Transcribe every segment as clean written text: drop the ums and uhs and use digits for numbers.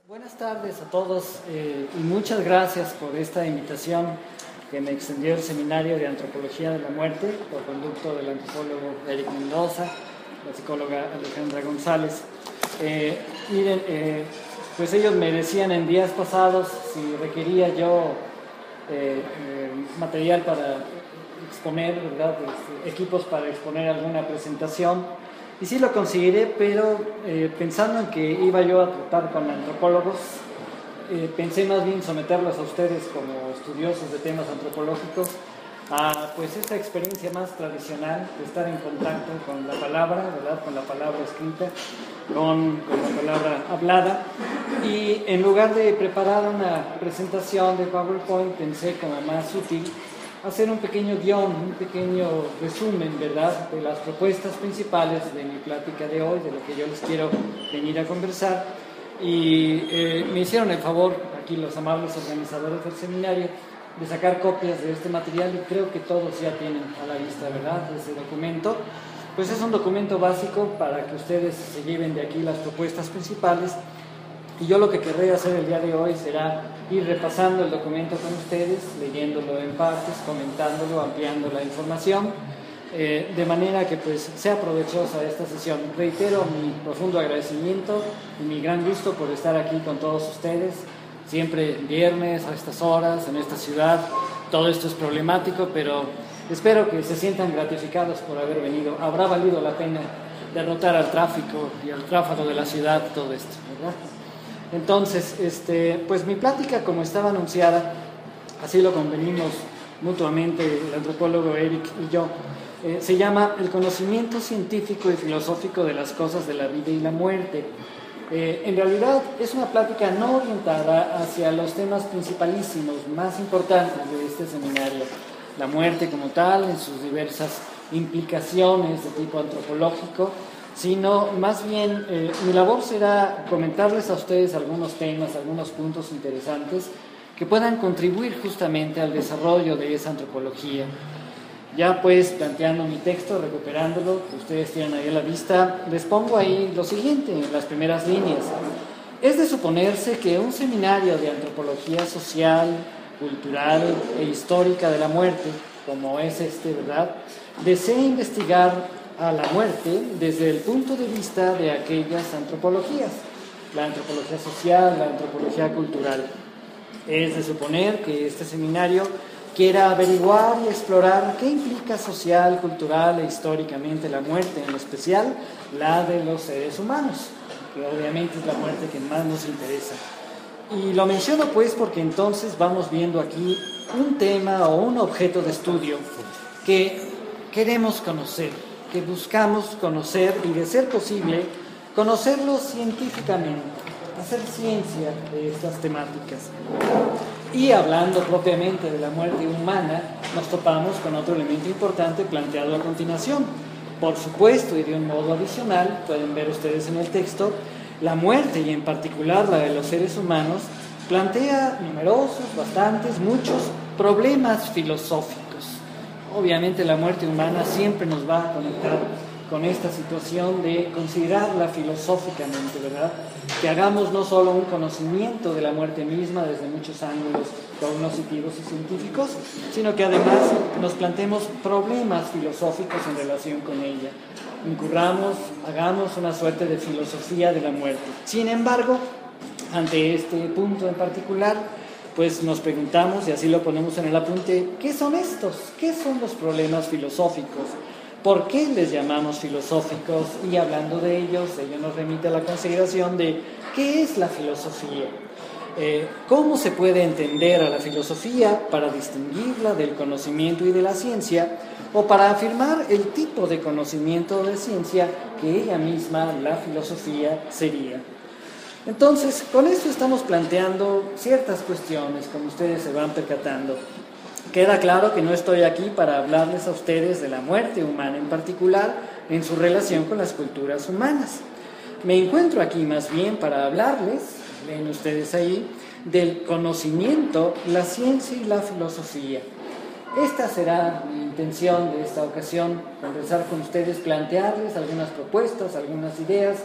Buenas tardes a todos y muchas gracias por esta invitación que me extendió el Seminario de Antropología de la Muerte por conducto del antropólogo Eric Mendoza, la psicóloga Alejandra González. Miren, pues ellos me decían en días pasados si requería yo material para exponer, ¿verdad? Equipos para exponer alguna presentación. Y sí lo conseguiré, pero pensando en que iba yo a tratar con antropólogos, pensé más bien someterlos a ustedes como estudiosos de temas antropológicos a pues esta experiencia más tradicional de estar en contacto con la palabra, ¿verdad? Con la palabra escrita, con la palabra hablada. Y en lugar de preparar una presentación de PowerPoint, pensé como más útil hacer un pequeño guión, un pequeño resumen, ¿verdad?, de las propuestas principales de mi plática de hoy, de lo que yo les quiero venir a conversar. Y me hicieron el favor, aquí los amables organizadores del seminario, de sacar copias de este material y creo que todos ya tienen a la vista, ¿verdad?, ese documento. Pues es un documento básico para que ustedes se lleven de aquí las propuestas principales. Y yo lo que querré hacer el día de hoy será ir repasando el documento con ustedes, leyéndolo en partes, comentándolo, ampliando la información, de manera que pues sea provechosa esta sesión. Reitero mi profundo agradecimiento y mi gran gusto por estar aquí con todos ustedes, siempre viernes a estas horas, en esta ciudad. Todo esto es problemático, pero espero que se sientan gratificados por haber venido. Habrá valido la pena derrotar al tráfico y al tráfago de la ciudad todo esto, ¿verdad? Entonces, pues mi plática, como estaba anunciada, así lo convenimos mutuamente el antropólogo Eric y yo, se llama El conocimiento científico y filosófico de las cosas de la vida y la muerte. En realidad es una plática no orientada hacia los temas principalísimos, más importantes de este seminario, la muerte como tal, en sus diversas implicaciones de tipo antropológico, sino más bien mi labor será comentarles a ustedes algunos temas, algunos puntos interesantes que puedan contribuir justamente al desarrollo de esa antropología. Ya pues planteando mi texto, recuperándolo, que ustedes tienen ahí a la vista, les pongo ahí lo siguiente en las primeras líneas. Es de suponerse que un seminario de antropología social, cultural e histórica de la muerte, como es ¿verdad?, desea investigar a la muerte desde el punto de vista de aquellas antropologías, la antropología social, la antropología cultural. Es de suponer que este seminario quiera averiguar y explorar qué implica social, cultural e históricamente la muerte, en especial la de los seres humanos, que obviamente es la muerte que más nos interesa. Y lo menciono pues porque entonces vamos viendo aquí un tema o un objeto de estudio que queremos conocer, que buscamos conocer y, de ser posible, conocerlo científicamente, hacer ciencia de estas temáticas. Y hablando propiamente de la muerte humana, nos topamos con otro elemento importante planteado a continuación. Por supuesto, y de un modo adicional, pueden ver ustedes en el texto, la muerte, y en particular la de los seres humanos, plantea numerosos, bastantes, muchos problemas filosóficos. Obviamente la muerte humana siempre nos va a conectar con esta situación de considerarla filosóficamente, ¿verdad? Que hagamos no solo un conocimiento de la muerte misma desde muchos ángulos cognitivos y científicos, sino que además nos planteemos problemas filosóficos en relación con ella. Hagamos una suerte de filosofía de la muerte. Sin embargo, ante este punto en particular, pues nos preguntamos, y así lo ponemos en el apunte, ¿qué son estos? ¿Qué son los problemas filosóficos? ¿Por qué les llamamos filosóficos? Y hablando de ellos, ello nos remite a la consideración de ¿qué es la filosofía? ¿Cómo se puede entender a la filosofía para distinguirla del conocimiento y de la ciencia, o para afirmar el tipo de conocimiento o de ciencia que ella misma, la filosofía, sería? Entonces, con esto estamos planteando ciertas cuestiones, como ustedes se van percatando. Queda claro que no estoy aquí para hablarles a ustedes de la muerte humana en particular, en su relación con las culturas humanas. Me encuentro aquí más bien para hablarles, ven ustedes ahí, del conocimiento, la ciencia y la filosofía. Esta será mi intención de esta ocasión, conversar con ustedes, plantearles algunas propuestas, algunas ideas,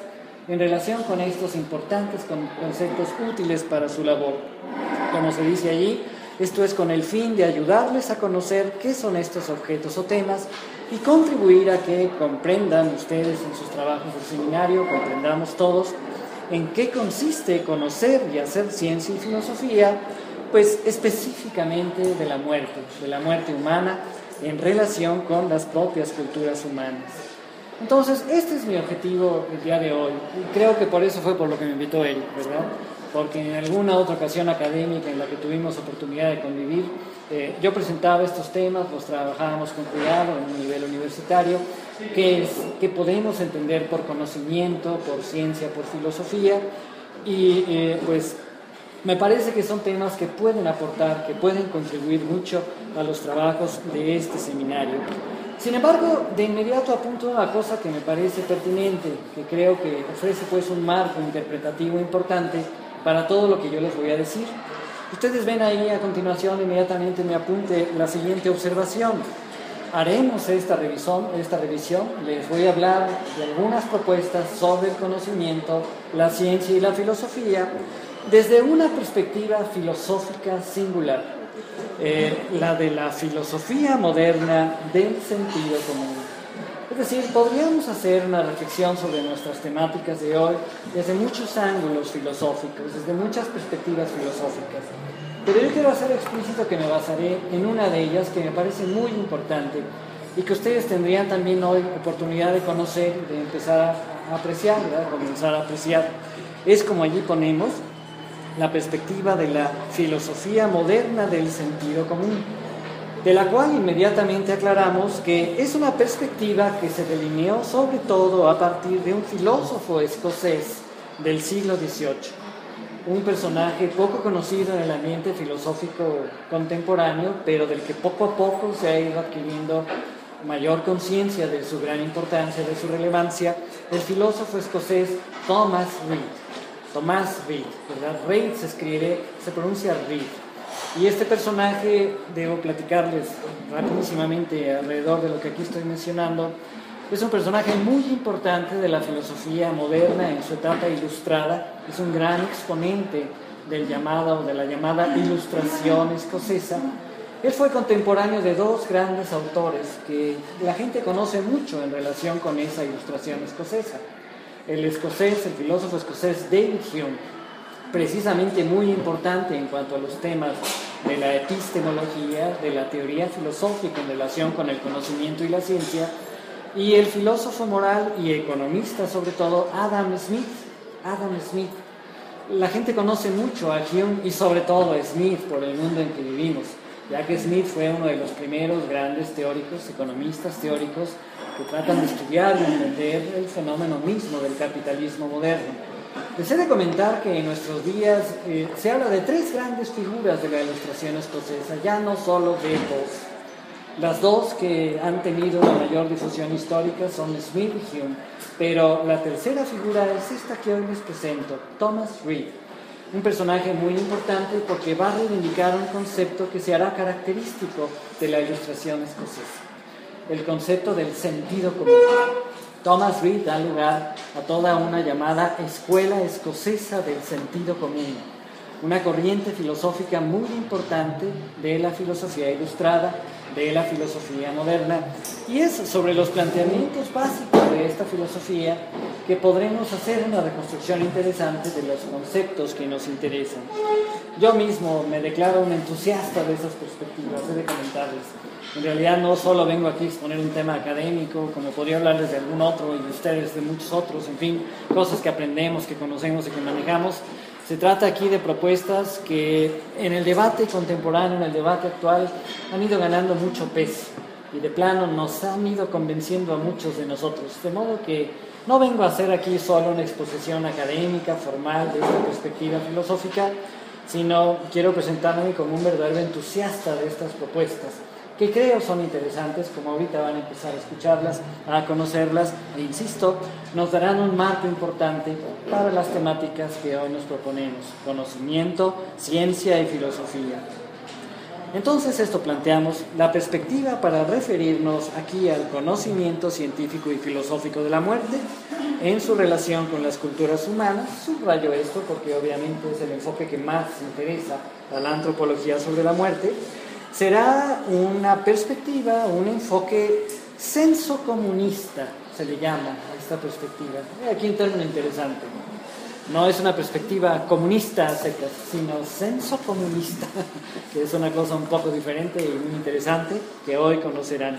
en relación con estos importantes conceptos útiles para su labor. Como se dice allí, esto es con el fin de ayudarles a conocer qué son estos objetos o temas y contribuir a que comprendan ustedes en sus trabajos del seminario, comprendamos todos, en qué consiste conocer y hacer ciencia y filosofía, pues específicamente de la muerte humana en relación con las propias culturas humanas. Entonces, este es mi objetivo el día de hoy, y creo que por eso fue por lo que me invitó Eric, ¿verdad? Porque en alguna otra ocasión académica en la que tuvimos oportunidad de convivir, yo presentaba estos temas, los trabajábamos con cuidado en un nivel universitario, que es que podemos entender por conocimiento, por ciencia, por filosofía, y pues me parece que son temas que pueden aportar, que pueden contribuir mucho a los trabajos de este seminario. Sin embargo, de inmediato apunto una cosa que me parece pertinente, que creo que ofrece pues un marco interpretativo importante para todo lo que yo les voy a decir. Ustedes ven ahí a continuación, inmediatamente me apunte la siguiente observación. Haremos esta revisión, les voy a hablar de algunas propuestas sobre el conocimiento, la ciencia y la filosofía desde una perspectiva filosófica singular. La de la filosofía moderna del sentido común. Es decir, podríamos hacer una reflexión sobre nuestras temáticas de hoy desde muchos ángulos filosóficos, desde muchas perspectivas filosóficas. Pero yo quiero hacer explícito que me basaré en una de ellas que me parece muy importante y que ustedes tendrían también hoy oportunidad de conocer, de empezar a apreciar, ¿verdad? Comenzar a apreciar. Es como allí ponemos la perspectiva de la filosofía moderna del sentido común, de la cual inmediatamente aclaramos que es una perspectiva que se delineó sobre todo a partir de un filósofo escocés del siglo XVIII, un personaje poco conocido en el ambiente filosófico contemporáneo, pero del que poco a poco se ha ido adquiriendo mayor conciencia de su gran importancia, de su relevancia, el filósofo escocés Thomas Reid, ¿verdad? Reid se pronuncia Reid. Y este personaje, debo platicarles rapidísimamente alrededor de lo que aquí estoy mencionando, es un personaje muy importante de la filosofía moderna en su etapa ilustrada, es un gran exponente de la llamada Ilustración escocesa. Él fue contemporáneo de dos grandes autores que la gente conoce mucho en relación con esa Ilustración escocesa. El filósofo escocés David Hume, precisamente muy importante en cuanto a los temas de la epistemología, de la teoría filosófica en relación con el conocimiento y la ciencia, y el filósofo moral y economista, sobre todo, Adam Smith. La gente conoce mucho a Hume y sobre todo a Smith por el mundo en que vivimos, ya que Smith fue uno de los primeros grandes teóricos, economistas teóricos, que tratan de estudiar y entender el fenómeno mismo del capitalismo moderno. Les he de comentar que en nuestros días se habla de tres grandes figuras de la Ilustración escocesa, ya no solo de dos. Las dos que han tenido la mayor difusión histórica son Smith y Hume, pero la tercera figura es esta que hoy les presento, Thomas Reid, un personaje muy importante porque va a reivindicar un concepto que se hará característico de la Ilustración escocesa, el concepto del sentido común. Thomas Reid da lugar a toda una llamada Escuela Escocesa del Sentido Común, una corriente filosófica muy importante de la filosofía ilustrada, de la filosofía moderna, y es sobre los planteamientos básicos de esta filosofía que podremos hacer una reconstrucción interesante de los conceptos que nos interesan. Yo mismo me declaro un entusiasta de esas perspectivas, he de comentarles. En realidad no solo vengo aquí a exponer un tema académico, como podría hablarles de algún otro y ustedes de muchos otros, en fin, cosas que aprendemos, que conocemos y que manejamos. Se trata aquí de propuestas que en el debate contemporáneo, en el debate actual, han ido ganando mucho peso y de plano nos han ido convenciendo a muchos de nosotros. De modo que no vengo a hacer aquí solo una exposición académica, formal, de esta perspectiva filosófica, sino quiero presentarme como un verdadero entusiasta de estas propuestas, que creo son interesantes, como ahorita van a empezar a escucharlas, a conocerlas, e insisto, nos darán un marco importante para las temáticas que hoy nos proponemos: conocimiento, ciencia y filosofía. Entonces esto planteamos la perspectiva para referirnos aquí al conocimiento científico y filosófico de la muerte en su relación con las culturas humanas. Subrayo esto porque obviamente es el enfoque que más interesa a la antropología sobre la muerte. Será una perspectiva, un enfoque sensocomunista, se le llama a esta perspectiva. Aquí un término interesante. No es una perspectiva comunista a secas, sino sensocomunista, que es una cosa un poco diferente y muy interesante que hoy conocerán.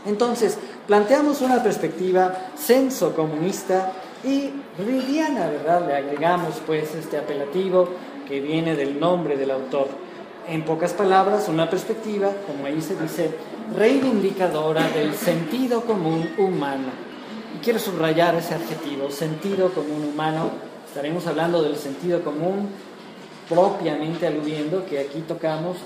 Entonces, planteamos una perspectiva sensocomunista y ridiana, ¿verdad? Le agregamos pues este apelativo que viene del nombre del autor. En pocas palabras, una perspectiva, como ahí se dice, reivindicadora del sentido común humano. Y quiero subrayar ese adjetivo, sentido común humano. Estaremos hablando del sentido común, propiamente aludiendo que aquí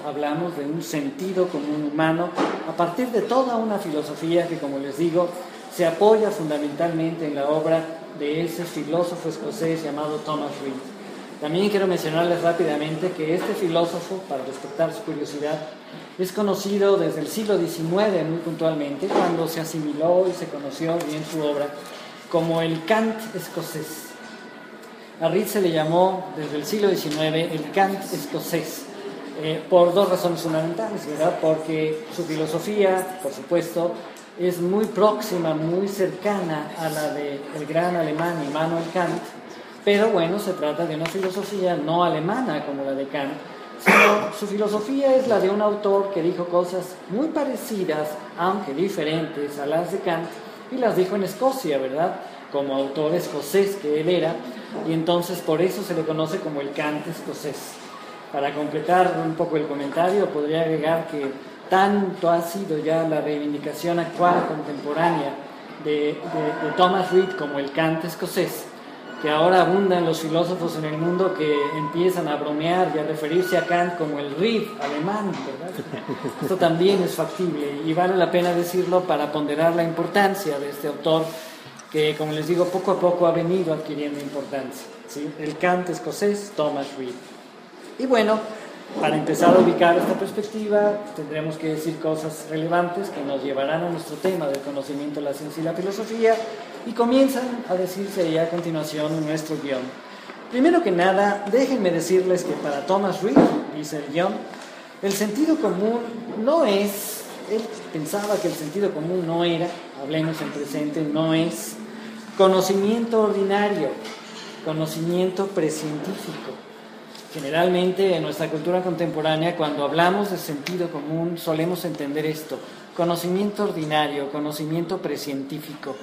hablamos de un sentido común humano a partir de toda una filosofía que, como les digo, se apoya fundamentalmente en la obra de ese filósofo escocés llamado Thomas Reid. También quiero mencionarles rápidamente que este filósofo, para despertar su curiosidad, es conocido desde el siglo XIX muy puntualmente, cuando se asimiló y se conoció bien su obra, como el Kant escocés. A Reid se le llamó desde el siglo XIX el Kant escocés, por dos razones fundamentales, ¿verdad? Porque su filosofía, por supuesto, es muy próxima, muy cercana a la del gran alemán Immanuel Kant, pero bueno, se trata de una filosofía no alemana como la de Kant, sino su filosofía es la de un autor que dijo cosas muy parecidas, aunque diferentes a las de Kant, y las dijo en Escocia, ¿verdad?, como autor escocés que él era, y entonces por eso se le conoce como el Kant escocés. Para completar un poco el comentario, podría agregar que tanto ha sido ya la reivindicación actual, contemporánea, de Thomas Reid como el Kant escocés, que ahora abundan los filósofos en el mundo que empiezan a bromear y a referirse a Kant como el Reid alemán, ¿verdad? Esto también es factible y vale la pena decirlo para ponderar la importancia de este autor que, como les digo, poco a poco ha venido adquiriendo importancia, ¿sí? El Kant escocés, Thomas Reid. Y bueno, para empezar a ubicar esta perspectiva, tendremos que decir cosas relevantes que nos llevarán a nuestro tema del conocimiento de la ciencia y la filosofía, y comienzan a decirse ya a continuación en nuestro guión. Primero que nada, déjenme decirles que para Thomas Reid, dice el guión, el sentido común no es, él pensaba que el sentido común no era, hablemos en presente, no es conocimiento ordinario, conocimiento precientífico. Generalmente en nuestra cultura contemporánea, cuando hablamos de sentido común, solemos entender esto: conocimiento ordinario, conocimiento precientífico.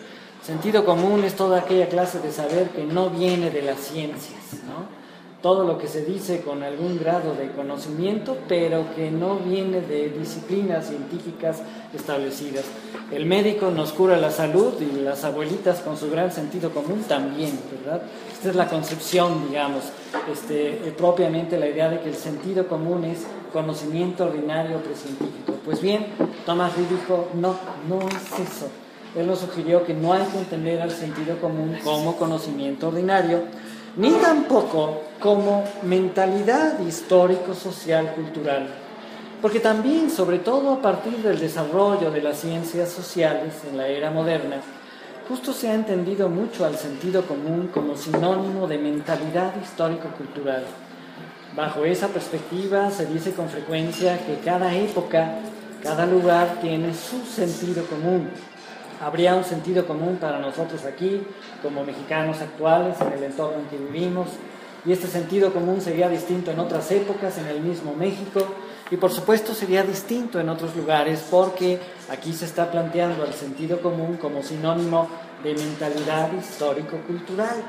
Sentido común es toda aquella clase de saber que no viene de las ciencias, ¿no? Todo lo que se dice con algún grado de conocimiento, pero que no viene de disciplinas científicas establecidas. El médico nos cura la salud y las abuelitas con su gran sentido común también, ¿verdad? Esta es la concepción, digamos, propiamente la idea de que el sentido común es conocimiento ordinario precientífico. Pues bien, Thomas Reid dijo, no es eso. Él nos sugirió que no hay que entender al sentido común como conocimiento ordinario, ni tampoco como mentalidad histórico-social-cultural, porque también, sobre todo a partir del desarrollo de las ciencias sociales en la era moderna, justo se ha entendido mucho al sentido común como sinónimo de mentalidad histórico-cultural. Bajo esa perspectiva se dice con frecuencia que cada época, cada lugar tiene su sentido común. Habría un sentido común para nosotros aquí, como mexicanos actuales, en el entorno en que vivimos, y este sentido común sería distinto en otras épocas, en el mismo México, y por supuesto sería distinto en otros lugares, porque aquí se está planteando el sentido común como sinónimo de mentalidad histórico-cultural.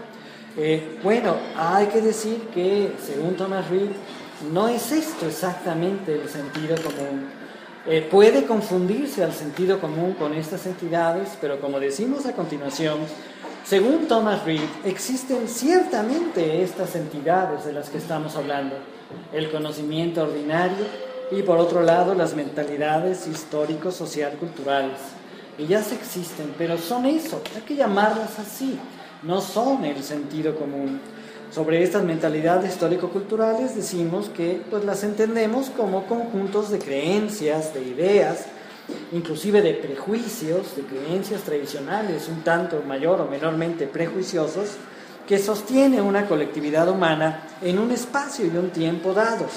Bueno, hay que decir que, según Thomas Reid, no es esto exactamente el sentido común. Puede confundirse al sentido común con estas entidades, pero como decimos a continuación, según Thomas Reid, existen ciertamente estas entidades de las que estamos hablando: el conocimiento ordinario y, por otro lado, las mentalidades histórico-social-culturales. Ellas existen, pero son eso, hay que llamarlas así, no son el sentido común. Sobre estas mentalidades histórico-culturales decimos que pues, las entendemos como conjuntos de creencias, de ideas, inclusive de prejuicios, de creencias tradicionales, un tanto mayor o menormente prejuiciosos, que sostiene una colectividad humana en un espacio y un tiempo dados.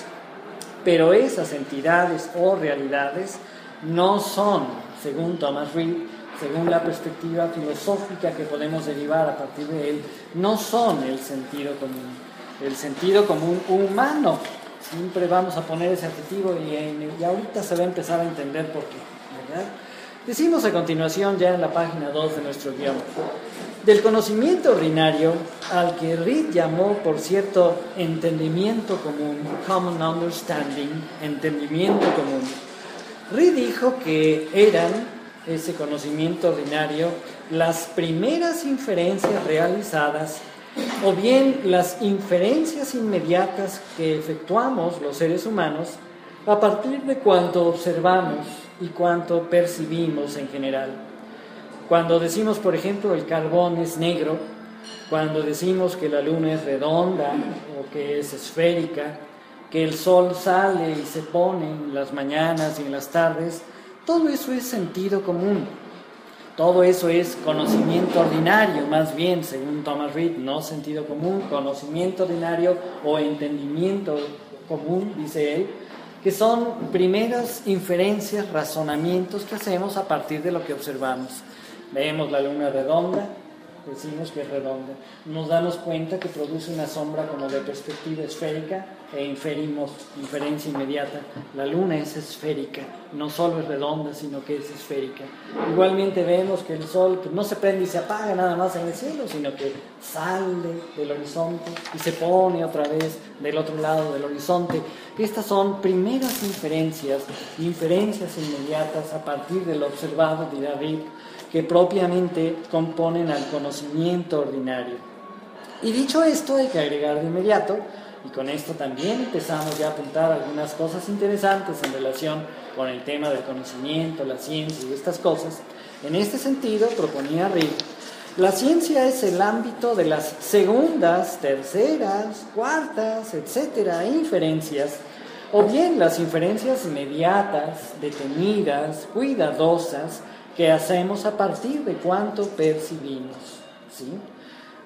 Pero esas entidades o realidades no son, según Thomas Reid, según la perspectiva filosófica que podemos derivar a partir de él, no son el sentido común. El sentido común humano, siempre vamos a poner ese adjetivo y ahorita se va a empezar a entender por qué, ¿verdad? Decimos a continuación, ya en la página 2 de nuestro guión, del conocimiento ordinario, al que Reid llamó, por cierto, entendimiento común, common understanding, entendimiento común. Reid dijo que eran ese conocimiento ordinario las primeras inferencias realizadas o bien las inferencias inmediatas que efectuamos los seres humanos a partir de cuanto observamos y cuanto percibimos en general. Cuando decimos, por ejemplo, el carbón es negro, cuando decimos que la luna es redonda o que es esférica, que el sol sale y se pone en las mañanas y en las tardes, todo eso es sentido común. Todo eso es conocimiento ordinario, más bien, según Thomas Reid, no sentido común, conocimiento ordinario o entendimiento común, dice él, que son primeras inferencias, razonamientos que hacemos a partir de lo que observamos. Vemos la luna redonda, decimos que es redonda. Nos damos cuenta que produce una sombra como de perspectiva esférica e inferimos, inferencia inmediata, la luna es esférica, no solo es redonda, sino que es esférica. Igualmente vemos que el sol no se prende y se apaga nada más en el cielo, sino que sale del horizonte y se pone otra vez del otro lado del horizonte. Estas son primeras inferencias inmediatas a partir de lo observado, dirá Reid, que propiamente componen al conocimiento ordinario. Y dicho esto, hay que agregar de inmediato, y con esto también empezamos ya a apuntar algunas cosas interesantes en relación con el tema del conocimiento, la ciencia y estas cosas. En este sentido, proponía Reid, la ciencia es el ámbito de las segundas, terceras, cuartas, etcétera, inferencias, o bien las inferencias inmediatas, detenidas, cuidadosas, que hacemos a partir de cuánto percibimos, ¿sí?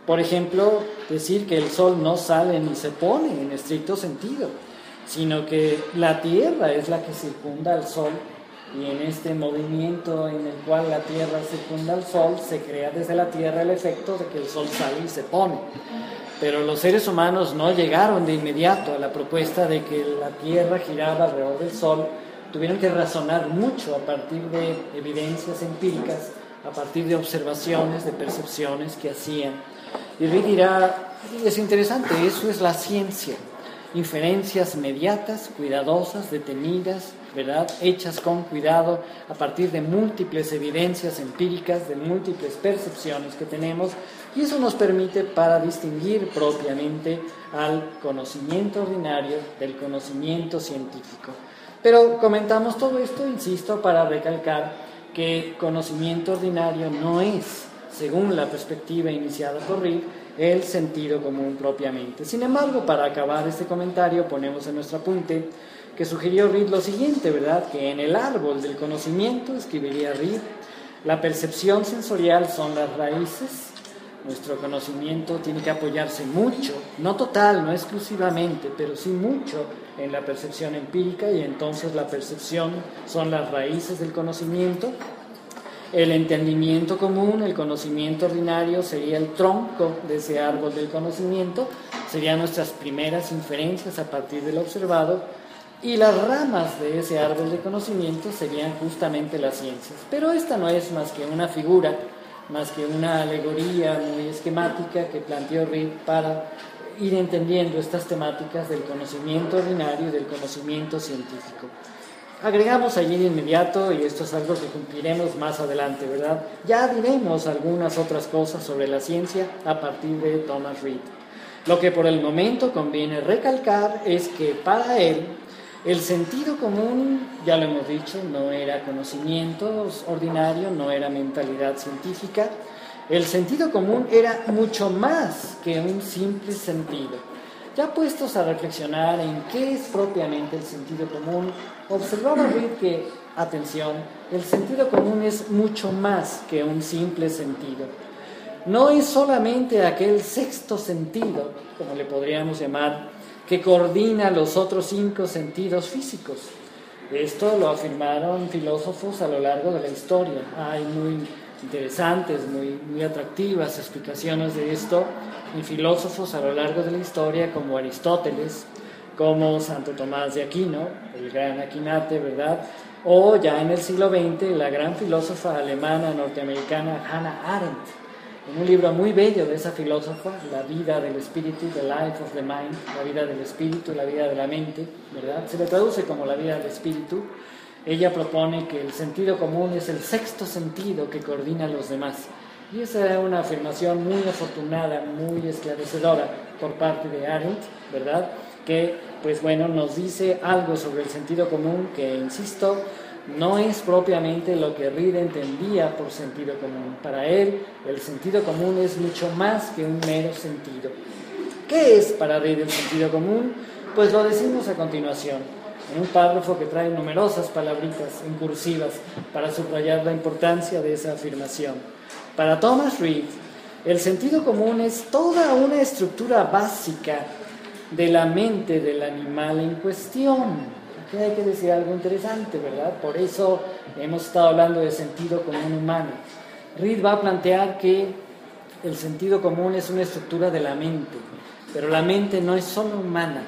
Por ejemplo, decir que el sol no sale ni se pone en estricto sentido, sino que la Tierra es la que circunda al sol, y en este movimiento en el cual la Tierra circunda al sol, se crea desde la Tierra el efecto de que el sol sale y se pone. Pero los seres humanos no llegaron de inmediato a la propuesta de que la Tierra giraba alrededor del sol. Tuvieron que razonar mucho a partir de evidencias empíricas, a partir de observaciones, de percepciones que hacían. Y Reid dirá, es interesante, eso es la ciencia. Inferencias inmediatas, cuidadosas, detenidas, ¿verdad? Hechas con cuidado a partir de múltiples evidencias empíricas, de múltiples percepciones que tenemos, y eso nos permite para distinguir propiamente al conocimiento ordinario del conocimiento científico. Pero comentamos todo esto, insisto, para recalcar que conocimiento ordinario no es, según la perspectiva iniciada por Reid, el sentido común propiamente. Sin embargo, para acabar este comentario, ponemos en nuestro apunte que sugirió Reid lo siguiente, ¿verdad? Que en el árbol del conocimiento, escribiría Reid, la percepción sensorial son las raíces. Nuestro conocimiento tiene que apoyarse mucho, no total, no exclusivamente, pero sí mucho en la percepción empírica, y entonces la percepción son las raíces del conocimiento. El entendimiento común, el conocimiento ordinario, sería el tronco de ese árbol del conocimiento, serían nuestras primeras inferencias a partir de lo observado, y las ramas de ese árbol de conocimiento serían justamente las ciencias. Pero esta no es más que una figura, más que una alegoría muy esquemática que planteó Reid para ir entendiendo estas temáticas del conocimiento ordinario y del conocimiento científico. Agregamos allí de inmediato, y esto es algo que cumpliremos más adelante, ¿verdad? Ya diremos algunas otras cosas sobre la ciencia a partir de Thomas Reid. Lo que por el momento conviene recalcar es que para él el sentido común, ya lo hemos dicho, no era conocimiento ordinario, no era mentalidad científica. El sentido común era mucho más que un simple sentido. Ya puestos a reflexionar en qué es propiamente el sentido común, observaba Reed que, atención, el sentido común es mucho más que un simple sentido. No es solamente aquel sexto sentido, como le podríamos llamar, que coordina los otros 5 sentidos físicos. Esto lo afirmaron filósofos a lo largo de la historia. Hay muy interesantes, muy atractivas explicaciones de esto en filósofos a lo largo de la historia, como Aristóteles, como Santo Tomás de Aquino, el gran Aquinate, ¿verdad? O ya en el siglo XX, la gran filósofa alemana norteamericana Hannah Arendt, en un libro muy bello de esa filósofa, La vida del espíritu, The Life of the Mind, la vida del espíritu, la vida de la mente, ¿verdad? Se le traduce como la vida del espíritu. Ella propone que el sentido común es el sexto sentido que coordina a los demás. Y esa es una afirmación muy afortunada, muy esclarecedora por parte de Arendt, ¿verdad? Que, pues bueno, nos dice algo sobre el sentido común que, insisto, no es propiamente lo que Reed entendía por sentido común. Para él, el sentido común es mucho más que un mero sentido. ¿Qué es para Reed el sentido común? Pues lo decimos a continuación, en un párrafo que trae numerosas palabritas en cursivas para subrayar la importancia de esa afirmación. Para Thomas Reed, el sentido común es toda una estructura básica de la mente del animal en cuestión. Aquí hay que decir algo interesante, ¿verdad? Por eso hemos estado hablando de sentido común humano. Reed va a plantear que el sentido común es una estructura de la mente, pero la mente no es solo humana.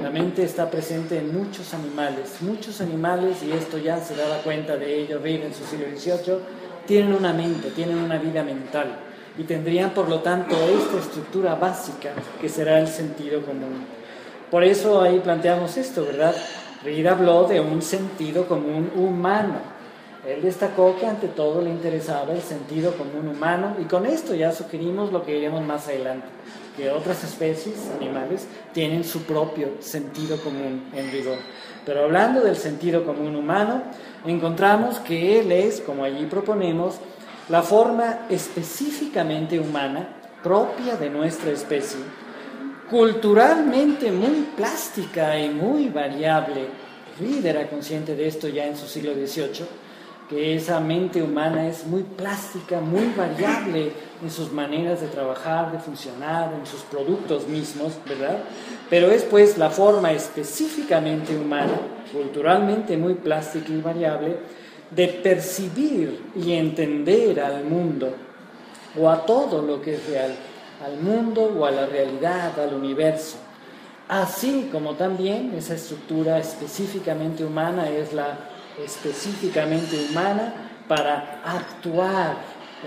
La mente está presente en muchos animales, y esto ya se daba cuenta de ello Reed en su siglo XVIII, tienen una mente, tienen una vida mental, y tendrían por lo tanto esta estructura básica que será el sentido común. Por eso ahí planteamos esto, ¿verdad? Reed habló de un sentido común humano. Él destacó que ante todo le interesaba el sentido común humano, y con esto ya sugerimos lo que iremos más adelante, que otras especies animales tienen su propio sentido común en rigor. Pero hablando del sentido común humano, encontramos que él es, como allí proponemos, la forma específicamente humana propia de nuestra especie, culturalmente muy plástica y muy variable. Reed era consciente de esto ya en su siglo XVIII, que esa mente humana es muy plástica, muy variable en sus maneras de trabajar, de funcionar, en sus productos mismos, ¿verdad? Pero es pues la forma específicamente humana, culturalmente muy plástica y variable, de percibir y entender al mundo, o a todo lo que es real, al mundo o a la realidad, al universo. Así como también esa estructura específicamente humana es la específicamente humana para actuar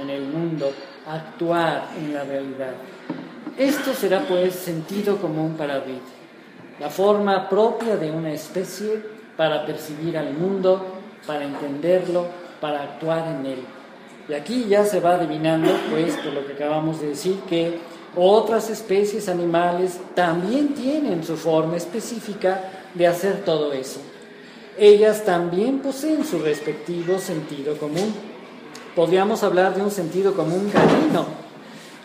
en el mundo, actuar en la realidad. Esto será pues sentido común para Reed, la forma propia de una especie para percibir al mundo, para entenderlo, para actuar en él. Y aquí ya se va adivinando, pues, por lo que acabamos de decir, que otras especies animales también tienen su forma específica de hacer todo eso. Ellas también poseen su respectivo sentido común. Podríamos hablar de un sentido común canino.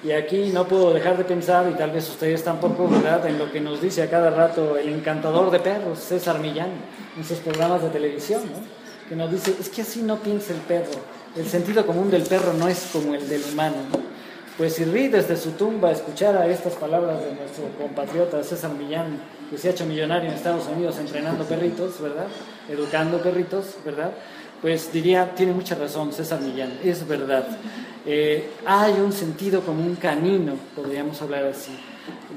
Y aquí no puedo dejar de pensar, y tal vez ustedes tampoco, ¿verdad?, en lo que nos dice a cada rato el encantador de perros, César Millán, en sus programas de televisión, ¿no?, que nos dice, es que así no piensa el perro. El sentido común del perro no es como el del humano, ¿no? Pues si Reed desde su tumba escuchara estas palabras de nuestro compatriota César Millán, que se ha hecho millonario en Estados Unidos entrenando perritos, ¿verdad?, educando perritos, ¿verdad?, pues diría, tiene mucha razón César Millán, es verdad. Hay un sentido común canino, podríamos hablar así.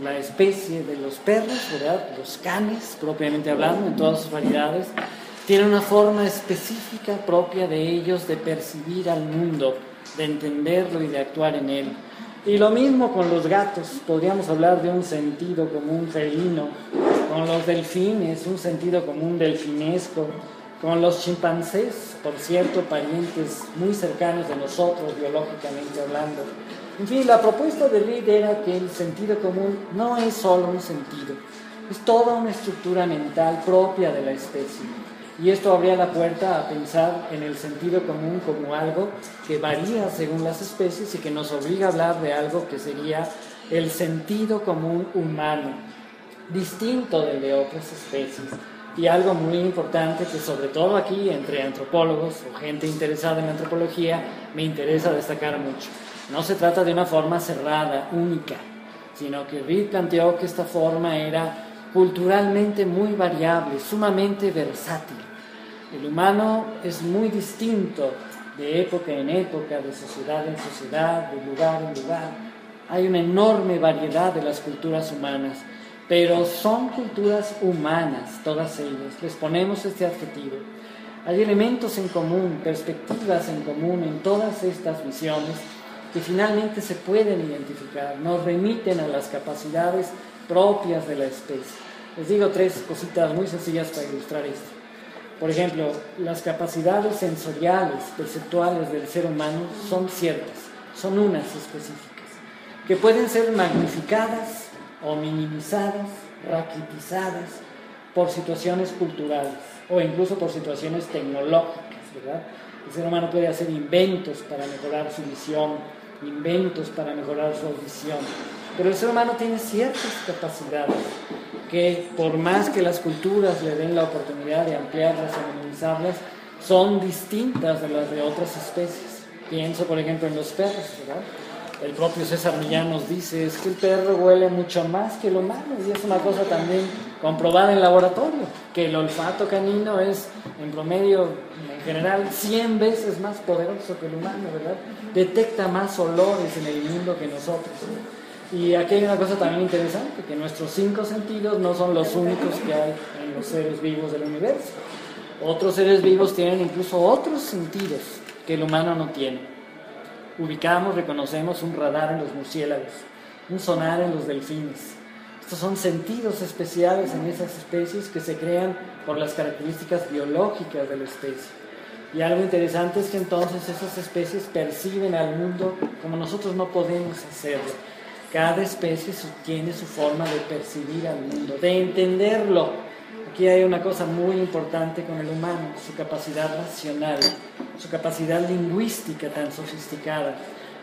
La especie de los perros, ¿verdad?, los canes, propiamente hablando, en todas sus variedades, tiene una forma específica propia de ellos de percibir al mundo, de entenderlo y de actuar en él. Y lo mismo con los gatos, podríamos hablar de un sentido común felino, con los delfines, un sentido común delfinesco, con los chimpancés, por cierto, parientes muy cercanos de nosotros, biológicamente hablando. En fin, la propuesta de Reed era que el sentido común no es solo un sentido, es toda una estructura mental propia de la especie. Y esto abría la puerta a pensar en el sentido común como algo que varía según las especies y que nos obliga a hablar de algo que sería el sentido común humano, distinto del de otras especies. Y algo muy importante que sobre todo aquí entre antropólogos o gente interesada en la antropología me interesa destacar mucho. No se trata de una forma cerrada, única, sino que Reid planteó que esta forma era culturalmente muy variable, sumamente versátil. El humano es muy distinto de época en época, de sociedad en sociedad, de lugar en lugar. Hay una enorme variedad de las culturas humanas, pero son culturas humanas, todas ellas. Les ponemos este adjetivo. Hay elementos en común, perspectivas en común en todas estas visiones que finalmente se pueden identificar, nos remiten a las capacidades propias de la especie. Les digo 3 cositas muy sencillas para ilustrar esto. Por ejemplo, las capacidades sensoriales, perceptuales del ser humano son ciertas, son unas específicas, que pueden ser magnificadas o minimizadas, raquitizadas por situaciones culturales o incluso por situaciones tecnológicas, ¿verdad? El ser humano puede hacer inventos para mejorar su visión, inventos para mejorar su audición, pero el ser humano tiene ciertas capacidades que por más que las culturas le den la oportunidad de ampliarlas o minimizarlas, son distintas de las de otras especies. Pienso, por ejemplo, en los perros, ¿verdad? El propio César Millán nos dice es que el perro huele mucho más que el humano, y es una cosa también comprobada en laboratorio, que el olfato canino es en promedio, en general, 100 veces más poderoso que el humano, ¿verdad? Detecta más olores en el mundo que nosotros. Y aquí hay una cosa también interesante, que nuestros 5 sentidos no son los únicos que hay en los seres vivos del universo. Otros seres vivos tienen incluso otros sentidos que el humano no tiene. Ubicamos, reconocemos un radar en los murciélagos, un sonar en los delfines. Estos son sentidos especiales en esas especies que se crean por las características biológicas de la especie. Y algo interesante es que entonces esas especies perciben al mundo como nosotros no podemos hacerlo. Cada especie tiene su forma de percibir al mundo, de entenderlo. Aquí hay una cosa muy importante con el humano, su capacidad racional, su capacidad lingüística tan sofisticada.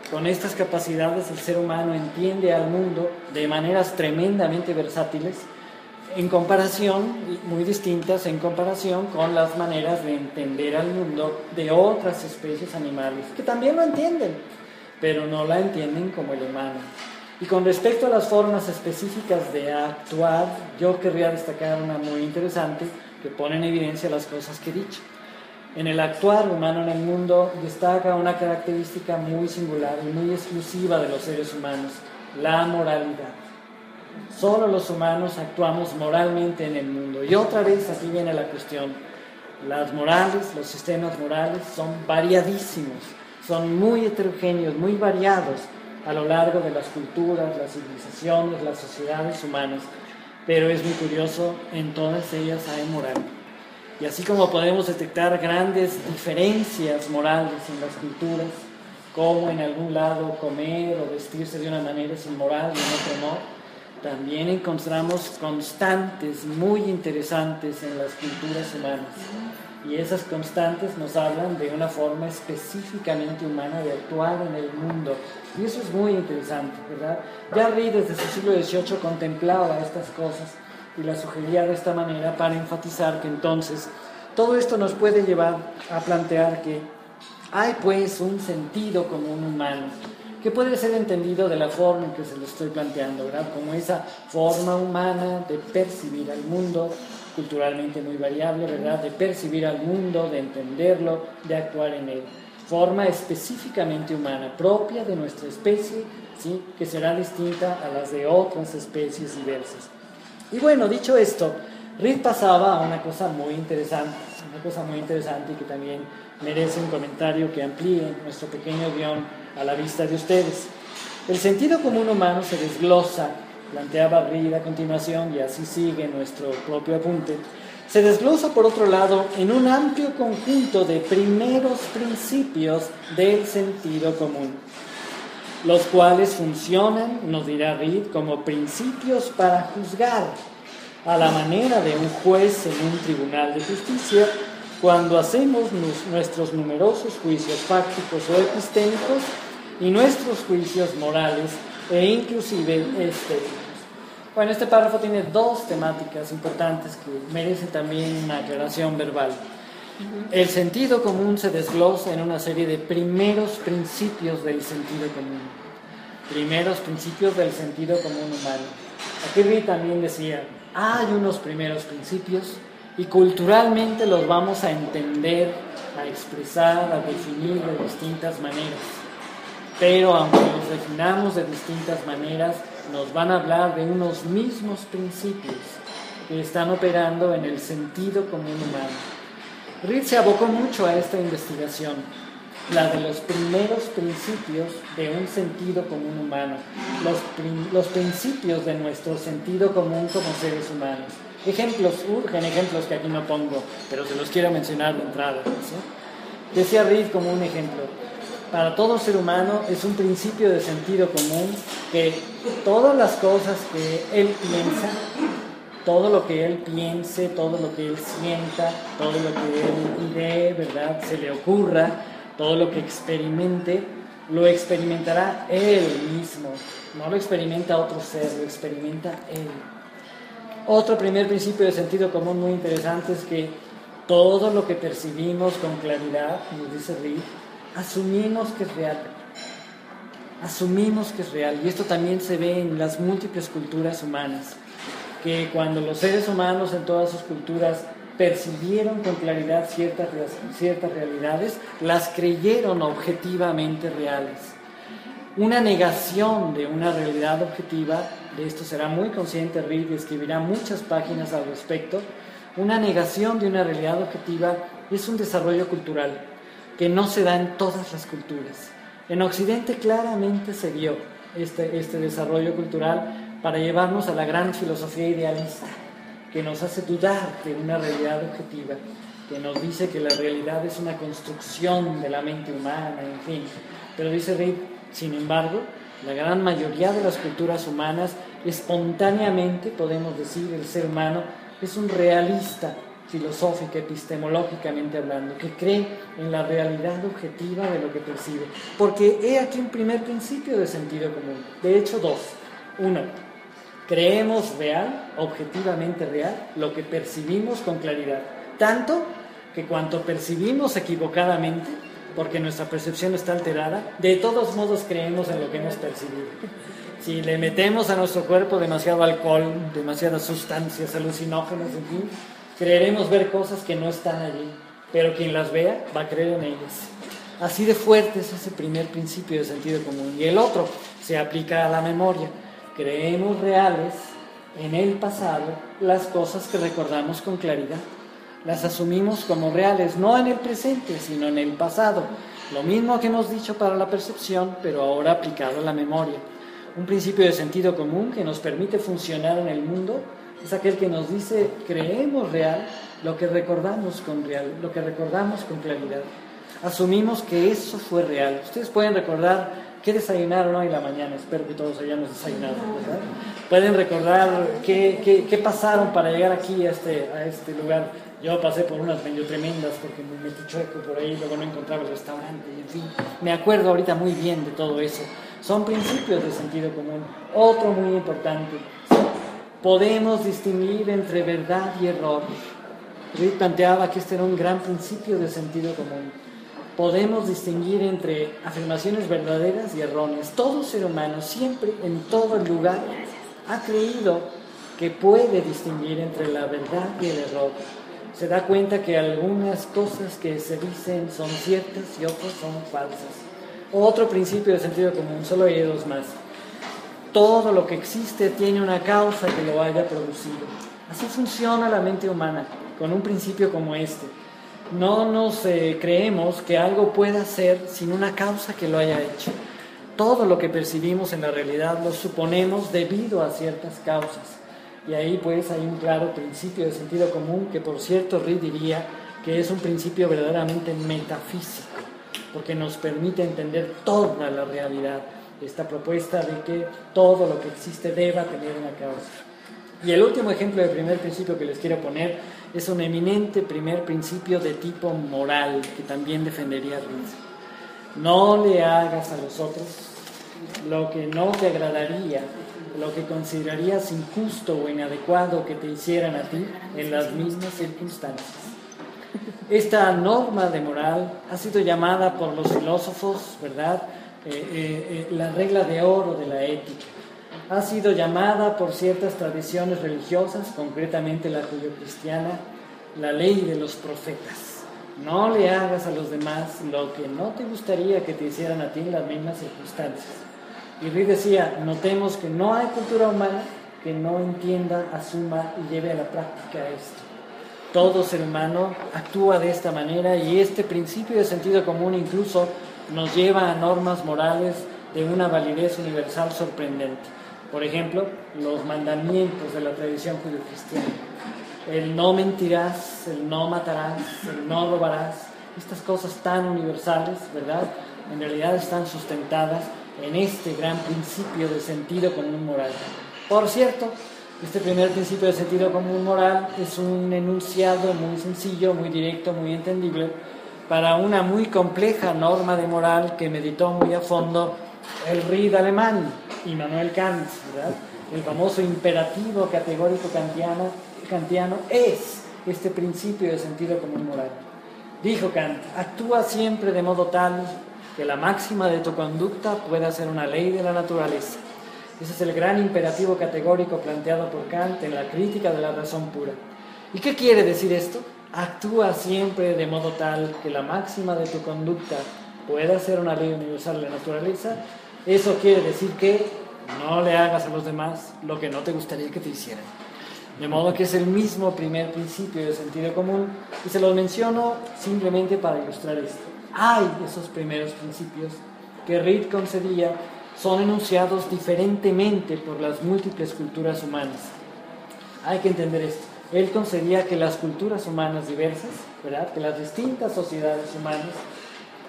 Con estas capacidades el ser humano entiende al mundo de maneras tremendamente versátiles, en comparación, muy distintas en comparación con las maneras de entender al mundo de otras especies animales, que también lo entienden, pero no la entienden como el humano. Y con respecto a las formas específicas de actuar, yo querría destacar una muy interesante que pone en evidencia las cosas que he dicho. En el actuar humano en el mundo destaca una característica muy singular y muy exclusiva de los seres humanos, la moralidad. Solo los humanos actuamos moralmente en el mundo. Y otra vez aquí viene la cuestión. Las morales, los sistemas morales son variadísimos, son muy heterogéneos, muy variados a lo largo de las culturas, las civilizaciones, las sociedades humanas, pero es muy curioso, en todas ellas hay moral. Y así como podemos detectar grandes diferencias morales en las culturas, como en algún lado comer o vestirse de una manera es inmoral y en otro no, también encontramos constantes muy interesantes en las culturas humanas. Y esas constantes nos hablan de una forma específicamente humana de actuar en el mundo. Y eso es muy interesante, ¿verdad? Ya Reid desde su siglo XVIII contemplaba estas cosas y las sugería de esta manera para enfatizar que entonces todo esto nos puede llevar a plantear que hay pues un sentido común humano que puede ser entendido de la forma en que se lo estoy planteando, ¿verdad? Como esa forma humana de percibir al mundo, culturalmente muy variable, ¿verdad? De percibir al mundo, de entenderlo, de actuar en él. Forma específicamente humana, propia de nuestra especie, ¿sí? Que será distinta a las de otras especies diversas. Y bueno, dicho esto, Reid pasaba a una cosa muy interesante y que también merece un comentario que amplíe nuestro pequeño guión a la vista de ustedes. El sentido común humano se desglosa, planteaba Reid a continuación, y así sigue nuestro propio apunte, se desglosa por otro lado en un amplio conjunto de primeros principios del sentido común, los cuales funcionan, nos dirá Reid, como principios para juzgar a la manera de un juez en un tribunal de justicia, cuando hacemos nuestros numerosos juicios fácticos o epistémicos y nuestros juicios morales e inclusive estéticos. Bueno, este párrafo tiene dos temáticas importantes que merecen también una aclaración verbal. El sentido común se desglosa en una serie de primeros principios del sentido común. Primeros principios del sentido común humano. Aquí Reed también decía, hay unos primeros principios y culturalmente los vamos a entender, a expresar, a definir de distintas maneras. Pero aunque los definamos de distintas maneras, nos van a hablar de unos mismos principios que están operando en el sentido común humano. Reed se abocó mucho a esta investigación, la de los primeros principios de un sentido común humano, los principios de nuestro sentido común como seres humanos. Urgen ejemplos que aquí no pongo, pero se los quiero mencionar de entrada, ¿sí? Decía Reed como un ejemplo, para todo ser humano es un principio de sentido común que todas las cosas que él piensa, todo lo que él piense, todo lo que él sienta, todo lo que él idee, ¿verdad?, se le ocurra, todo lo que experimente, lo experimentará él mismo. No lo experimenta otro ser, lo experimenta él. Otro primer principio de sentido común muy interesante es que todo lo que percibimos con claridad, nos dice Reed, asumimos que es real. Asumimos que es real. Y esto también se ve en las múltiples culturas humanas, que cuando los seres humanos en todas sus culturas percibieron con claridad ciertas realidades, las creyeron objetivamente reales. Una negación de una realidad objetiva, de esto será muy consciente Reed y escribirá muchas páginas al respecto, una negación de una realidad objetiva es un desarrollo cultural que no se da en todas las culturas. En Occidente claramente se vio este desarrollo cultural para llevarnos a la gran filosofía idealista, que nos hace dudar de una realidad objetiva, que nos dice que la realidad es una construcción de la mente humana, en fin. Pero dice Reed, sin embargo, la gran mayoría de las culturas humanas, espontáneamente, podemos decir, el ser humano es un realista, filosófica, epistemológicamente hablando, que cree en la realidad objetiva de lo que percibe. Porque he aquí un primer principio de sentido común. De hecho, dos. Uno, creemos real, objetivamente real, lo que percibimos con claridad. Tanto que cuanto percibimos equivocadamente, porque nuestra percepción está alterada, de todos modos creemos en lo que hemos percibido. Si le metemos a nuestro cuerpo demasiado alcohol, demasiadas sustancias alucinógenas, en fin, creeremos ver cosas que no están allí, pero quien las vea va a creer en ellas. Así de fuerte es ese primer principio de sentido común. Y el otro se aplica a la memoria. Creemos reales en el pasado las cosas que recordamos con claridad. Las asumimos como reales, no en el presente, sino en el pasado. Lo mismo que hemos dicho para la percepción, pero ahora aplicado a la memoria. Un principio de sentido común que nos permite funcionar en el mundo es aquel que nos dice, creemos real lo que recordamos con claridad. Asumimos que eso fue real. Ustedes pueden recordar qué desayunaron hoy en la mañana, espero que todos hayamos desayunado, ¿verdad? Pueden recordar qué pasaron para llegar aquí a este lugar. Yo pasé por unas medio tremendas porque me metí chueco por ahí, luego no encontraba el restaurante, y en fin, me acuerdo ahorita muy bien de todo eso. Son principios de sentido común. Otro muy importante, podemos distinguir entre verdad y error. Reed planteaba que este era un gran principio de sentido común. Podemos distinguir entre afirmaciones verdaderas y erróneas. Todo ser humano, siempre, en todo lugar, ha creído que puede distinguir entre la verdad y el error. Se da cuenta que algunas cosas que se dicen son ciertas y otras son falsas. Otro principio de sentido común, solo hay dos más. Todo lo que existe tiene una causa que lo haya producido. Así funciona la mente humana, con un principio como este. No nos creemos que algo pueda ser sin una causa que lo haya hecho. Todo lo que percibimos en la realidad lo suponemos debido a ciertas causas. Y ahí pues hay un claro principio de sentido común que, por cierto, Reed diría que es un principio verdaderamente metafísico, porque nos permite entender toda la realidad. Esta propuesta de que todo lo que existe deba tener una causa. Y el último ejemplo de primer principio que les quiero poner es un eminente primer principio de tipo moral que también defendería Reed. No le hagas a los otros lo que no te agradaría, lo que considerarías injusto o inadecuado que te hicieran a ti en las mismas circunstancias. Esta norma de moral ha sido llamada por los filósofos, ¿verdad?, la regla de oro de la ética. Ha sido llamada por ciertas tradiciones religiosas, concretamente la judio-cristiana, la ley de los profetas. No le hagas a los demás lo que no te gustaría que te hicieran a ti en las mismas circunstancias. Y Reed decía, notemos que no hay cultura humana que no entienda, asuma y lleve a la práctica esto. Todo ser humano actúa de esta manera y este principio de sentido común incluso nos lleva a normas morales de una validez universal sorprendente. Por ejemplo, los mandamientos de la tradición judio-cristiana. El no mentirás, el no matarás, el no robarás. Estas cosas tan universales, ¿verdad?, en realidad están sustentadas en este gran principio de sentido común moral. Por cierto, este primer principio de sentido común moral es un enunciado muy sencillo, muy directo, muy entendible para una muy compleja norma de moral que meditó muy a fondo el Reed alemán, Immanuel Kant, ¿verdad? El famoso imperativo categórico kantiano es este principio de sentido común moral. Dijo Kant, actúa siempre de modo tal que la máxima de tu conducta pueda ser una ley de la naturaleza. Ese es el gran imperativo categórico planteado por Kant en la Crítica de la razón pura. ¿Y qué quiere decir esto? Actúa siempre de modo tal que la máxima de tu conducta pueda ser una ley universal de la naturaleza. Eso quiere decir que no le hagas a los demás lo que no te gustaría que te hicieran. De modo que es el mismo primer principio de sentido común y se los menciono simplemente para ilustrar esto. Hay esos primeros principios que Reed concedía son enunciados diferentemente por las múltiples culturas humanas. Hay que entender esto. Él concedía que las culturas humanas diversas, ¿verdad?, que las distintas sociedades humanas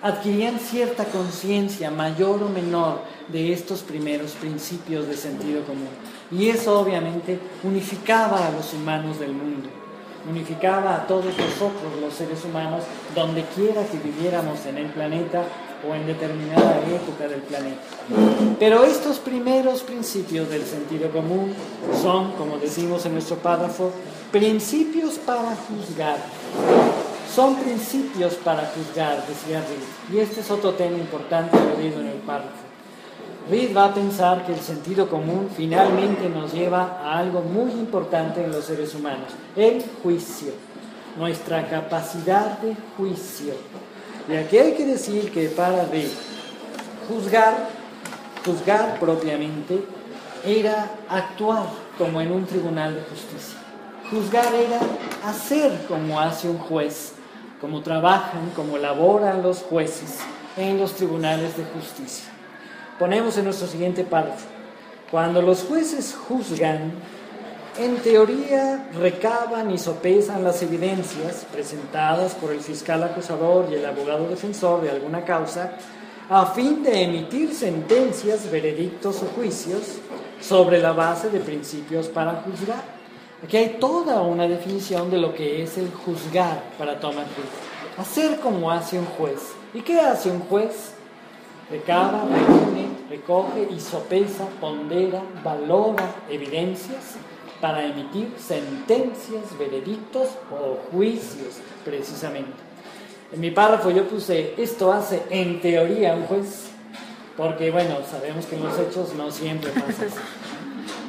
adquirían cierta conciencia mayor o menor de estos primeros principios de sentido común. Y eso obviamente unificaba a los humanos del mundo, unificaba a todos nosotros los seres humanos, donde quiera que viviéramos en el planeta o en determinada época del planeta. Pero estos primeros principios del sentido común son, como decimos en nuestro párrafo, principios para juzgar. Son principios para juzgar, decía Reed. Y este es otro tema importante aludido en el párrafo. Reed va a pensar que el sentido común finalmente nos lleva a algo muy importante en los seres humanos, el juicio, nuestra capacidad de juicio. Y aquí hay que decir que para Reed, juzgar propiamente, era actuar como en un tribunal de justicia. Juzgar era hacer como hace un juez, como trabajan, como laboran los jueces en los tribunales de justicia. Ponemos en nuestro siguiente párrafo. Cuando los jueces juzgan, en teoría recaban y sopesan las evidencias presentadas por el fiscal acusador y el abogado defensor de alguna causa, a fin de emitir sentencias, veredictos o juicios sobre la base de principios para juzgar. Aquí hay toda una definición de lo que es el juzgar para Thomas Reed. Hacer como hace un juez. ¿Y qué hace un juez? Recaba, reúne, recoge y sopesa, pondera, valora evidencias para emitir sentencias, veredictos o juicios, precisamente. En mi párrafo yo puse, esto hace en teoría un juez, porque bueno, sabemos que en los hechos no siempre pasa así.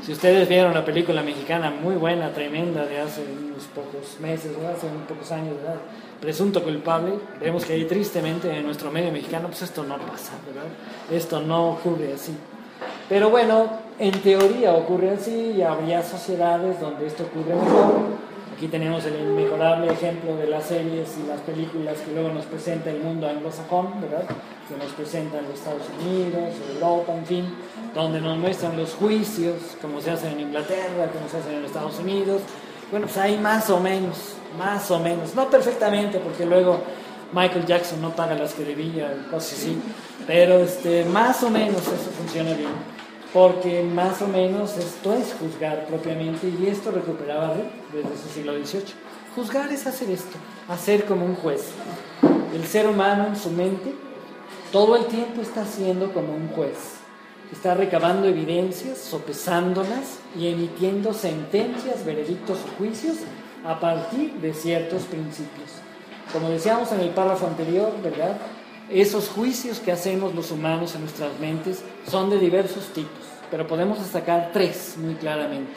Si ustedes vieron la película mexicana muy buena, tremenda, de hace unos pocos meses, ¿verdad?, hace unos pocos años, ¿verdad?, Presunto culpable, vemos que ahí tristemente en nuestro medio mexicano, pues esto no pasa, ¿verdad? Esto no ocurre así. Pero bueno, en teoría ocurre así y habría sociedades donde esto ocurre mejor. Aquí tenemos el inmejorable ejemplo de las series y las películas que luego nos presenta el mundo anglosajón, ¿verdad?, que nos presentan los Estados Unidos, Europa, en fin, donde nos muestran los juicios, como se hacen en Inglaterra, como se hacen en Estados Unidos. Bueno, pues ahí más o menos, no perfectamente, porque luego Michael Jackson no paga las que debía, cosas así, pero más o menos eso funciona bien. porque más o menos esto es juzgar propiamente, y esto recuperaba Rick desde su siglo XVIII. Juzgar es hacer esto, hacer como un juez. El ser humano en su mente todo el tiempo está siendo como un juez. Está recabando evidencias, sopesándolas y emitiendo sentencias, veredictos o juicios a partir de ciertos principios. Como decíamos en el párrafo anterior, ¿verdad? Esos juicios que hacemos los humanos en nuestras mentes son de diversos tipos, pero podemos destacar tres muy claramente.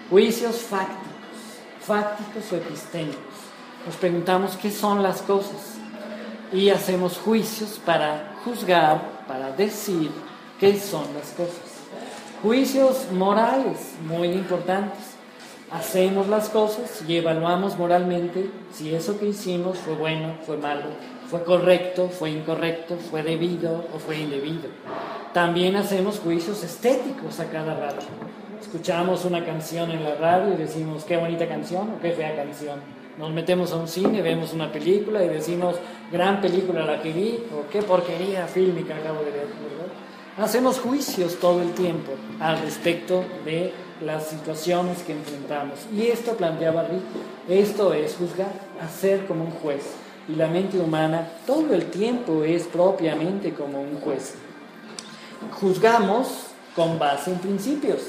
Juicios fácticos o epistémicos. Nos preguntamos qué son las cosas y hacemos juicios para juzgar, para decir qué son las cosas. Juicios morales, muy importantes. Hacemos las cosas y evaluamos moralmente si eso que hicimos fue bueno, fue malo, fue correcto, fue incorrecto, fue debido o fue indebido. También hacemos juicios estéticos a cada rato. Escuchamos una canción en la radio y decimos qué bonita canción o qué fea canción. Nos metemos a un cine, vemos una película y decimos gran película la que vi o qué porquería fílmica acabo de ver, ¿verdad? Hacemos juicios todo el tiempo al respecto de las situaciones que enfrentamos. Y esto planteaba Rick, esto es juzgar, hacer como un juez. Y la mente humana todo el tiempo es propiamente como un juez. Juzgamos con base en principios.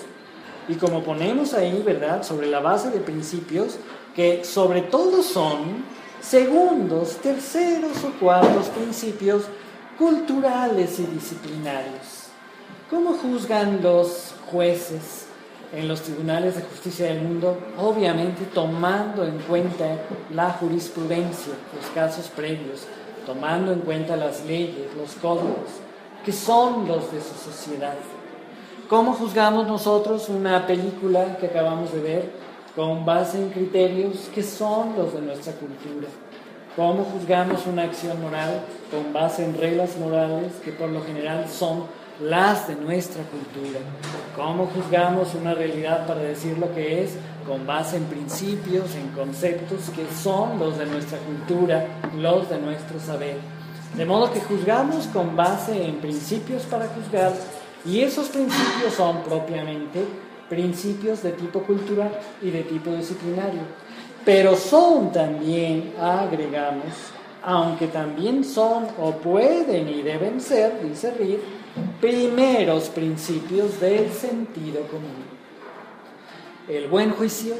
Y como ponemos ahí, ¿verdad?, sobre la base de principios, que sobre todo son segundos, terceros o cuartos principios culturales y disciplinarios. ¿Cómo juzgan los jueces en los tribunales de justicia del mundo? Obviamente tomando en cuenta la jurisprudencia, los casos previos, tomando en cuenta las leyes, los códigos, que son los de su sociedad. ¿Cómo juzgamos nosotros una película que acabamos de ver? Con base en criterios que son los de nuestra cultura. ¿Cómo juzgamos una acción moral? Con base en reglas morales que por lo general son las de nuestra cultura. ¿Cómo juzgamos una realidad para decir lo que es? Con base en principios, en conceptos que son los de nuestra cultura, los de nuestro saber. De modo que juzgamos con base en principios para juzgar, y esos principios son propiamente principios de tipo cultural y de tipo disciplinario. Pero son también, agregamos, aunque también son o pueden y deben ser, dice Reed, primeros principios del sentido común. El buen juicio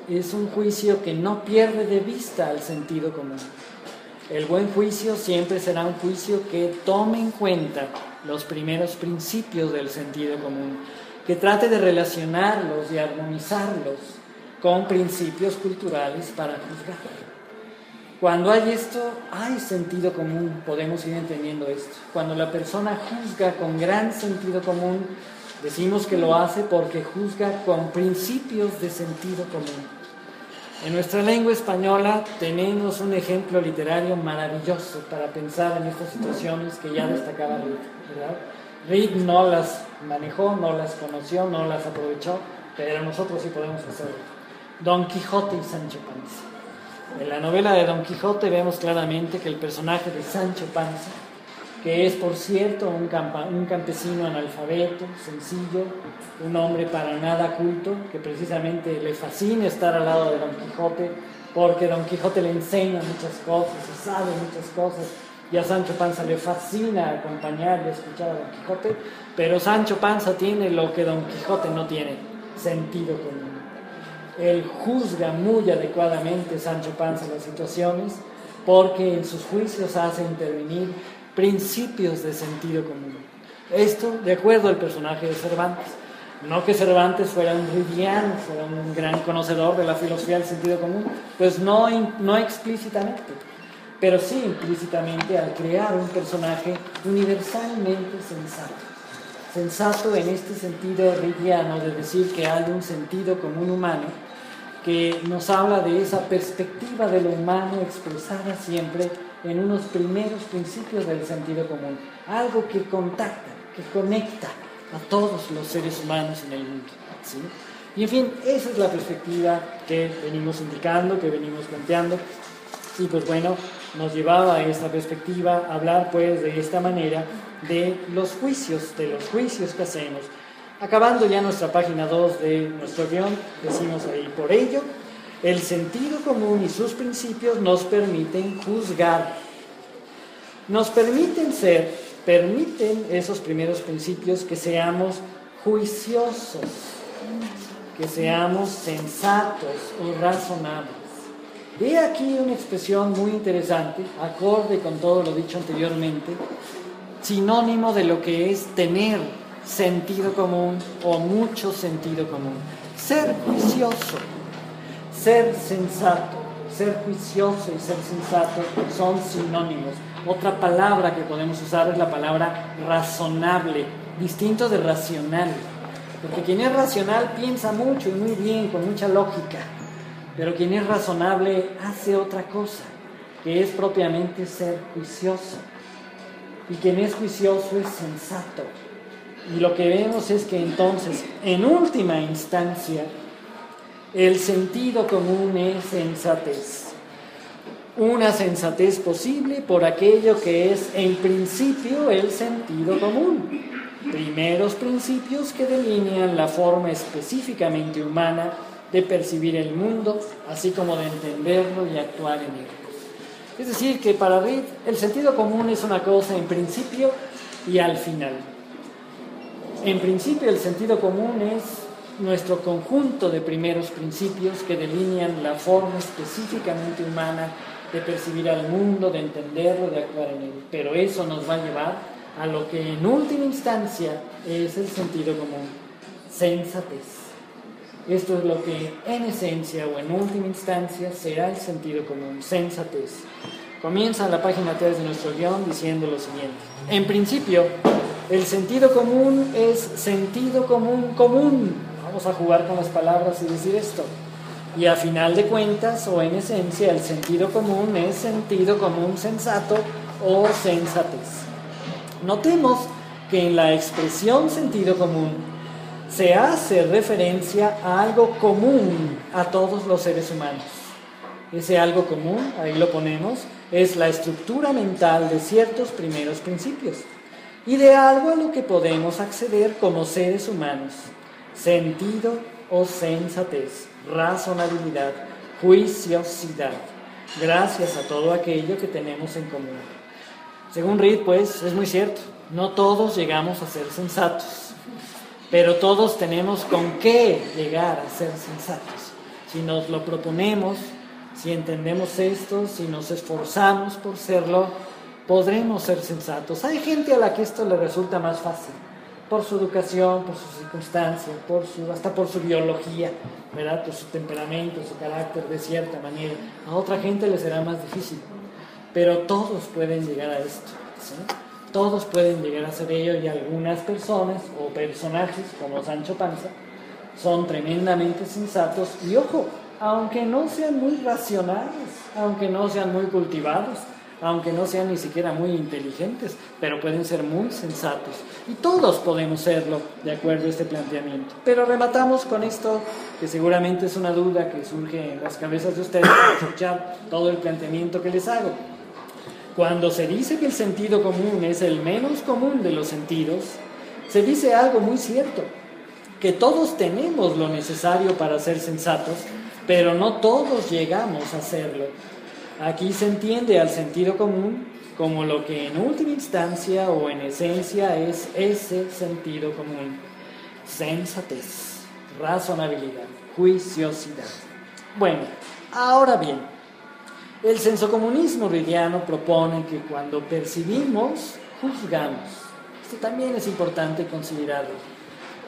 es un juicio que no pierde de vista el sentido común. El buen juicio siempre será un juicio que tome en cuenta los primeros principios del sentido común, que trate de relacionarlos y armonizarlos con principios culturales para juzgar. Cuando hay esto, hay sentido común, podemos ir entendiendo esto. Cuando la persona juzga con gran sentido común, decimos que lo hace porque juzga con principios de sentido común. En nuestra lengua española tenemos un ejemplo literario maravilloso para pensar en estas situaciones que ya destacaba Reed, ¿verdad? Reed no las manejó, no las conoció, no las aprovechó, pero nosotros sí podemos hacerlo. Don Quijote y Sancho Panza. En la novela de Don Quijote vemos claramente que el personaje de Sancho Panza, que es por cierto un campesino analfabeto, sencillo, un hombre para nada culto, que precisamente le fascina estar al lado de Don Quijote, porque Don Quijote le enseña muchas cosas, y sabe muchas cosas, y a Sancho Panza le fascina acompañar y escuchar a Don Quijote, pero Sancho Panza tiene lo que Don Quijote no tiene, sentido común. Él juzga muy adecuadamente Sancho Panza las situaciones, porque en sus juicios hace intervenir principios de sentido común. Esto de acuerdo al personaje de Cervantes. No que Cervantes fuera un ridiano, fuera un gran conocedor de la filosofía del sentido común, pues no explícitamente, pero sí implícitamente al crear un personaje universalmente sensato en este sentido ridiano de decir que hay un sentido común humano que nos habla de esa perspectiva de lo humano expresada siempre en unos primeros principios del sentido común, algo que contacta, que conecta a todos los seres humanos en el mundo, ¿sí? Y en fin, esa es la perspectiva que venimos indicando, que venimos planteando, y pues bueno, nos llevaba a esta perspectiva a hablar pues de esta manera de los juicios que hacemos. Acabando ya nuestra página 2 de nuestro guión, decimos ahí: por ello, el sentido común y sus principios nos permiten juzgar, nos permiten permiten esos primeros principios que seamos juiciosos, que seamos sensatos o razonables. He aquí una expresión muy interesante, acorde con todo lo dicho anteriormente, sinónimo de lo que es tener sentido común o mucho sentido común. Ser juicioso, ser sensato, ser juicioso y ser sensato son sinónimos. Otra palabra que podemos usar es la palabra razonable, distinto de racional. Porque quien es racional piensa mucho y muy bien, con mucha lógica. Pero quien es razonable hace otra cosa, que es propiamente ser juicioso. Y quien es juicioso es sensato. Y lo que vemos es que entonces, en última instancia, el sentido común es sensatez. Una sensatez posible por aquello que es en principio el sentido común. Primeros principios que delinean la forma específicamente humana de percibir el mundo, así como de entenderlo y actuar en él. Es decir, que para Reid el sentido común es una cosa en principio y al final. En principio el sentido común es nuestro conjunto de primeros principios que delinean la forma específicamente humana de percibir al mundo, de entenderlo, de actuar en él. Pero eso nos va a llevar a lo que en última instancia es el sentido común: sensatez. Esto es lo que en esencia o en última instancia será el sentido común: sensatez. Comienza la página 3 de nuestro guión diciendo lo siguiente: en principio, el sentido común es sentido común común. Vamos a jugar con las palabras y decir esto. Y a final de cuentas, o en esencia, el sentido común es sentido común sensato o sensatez. Notemos que en la expresión sentido común se hace referencia a algo común a todos los seres humanos. Ese algo común, ahí lo ponemos, es la estructura mental de ciertos primeros principios y de algo a lo que podemos acceder como seres humanos: sentido o sensatez, razonabilidad, juiciosidad, gracias a todo aquello que tenemos en común. Según Reid, pues, es muy cierto, no todos llegamos a ser sensatos, pero todos tenemos con qué llegar a ser sensatos. Si nos lo proponemos, si entendemos esto, si nos esforzamos por serlo, podremos ser sensatos. Hay gente a la que esto le resulta más fácil, por su educación, por sus circunstancias, hasta por su biología, ¿verdad? Por su temperamento, su carácter de cierta manera. A otra gente le será más difícil, pero todos pueden llegar a esto, ¿sí? Todos pueden llegar a ser ello, y algunas personas o personajes como Sancho Panza son tremendamente sensatos y, ojo, aunque no sean muy racionales, aunque no sean muy cultivados, aunque no sean ni siquiera muy inteligentes, pero pueden ser muy sensatos. Y todos podemos serlo, de acuerdo a este planteamiento. Pero rematamos con esto, que seguramente es una duda que surge en las cabezas de ustedes al escuchar todo el planteamiento que les hago. Cuando se dice que el sentido común es el menos común de los sentidos, se dice algo muy cierto: que todos tenemos lo necesario para ser sensatos, pero no todos llegamos a serlo. Aquí se entiende al sentido común como lo que en última instancia o en esencia es ese sentido común: sensatez, razonabilidad, juiciosidad. Bueno, ahora bien, el sensocomunismo reidiano propone que cuando percibimos, juzgamos. Esto también es importante considerarlo.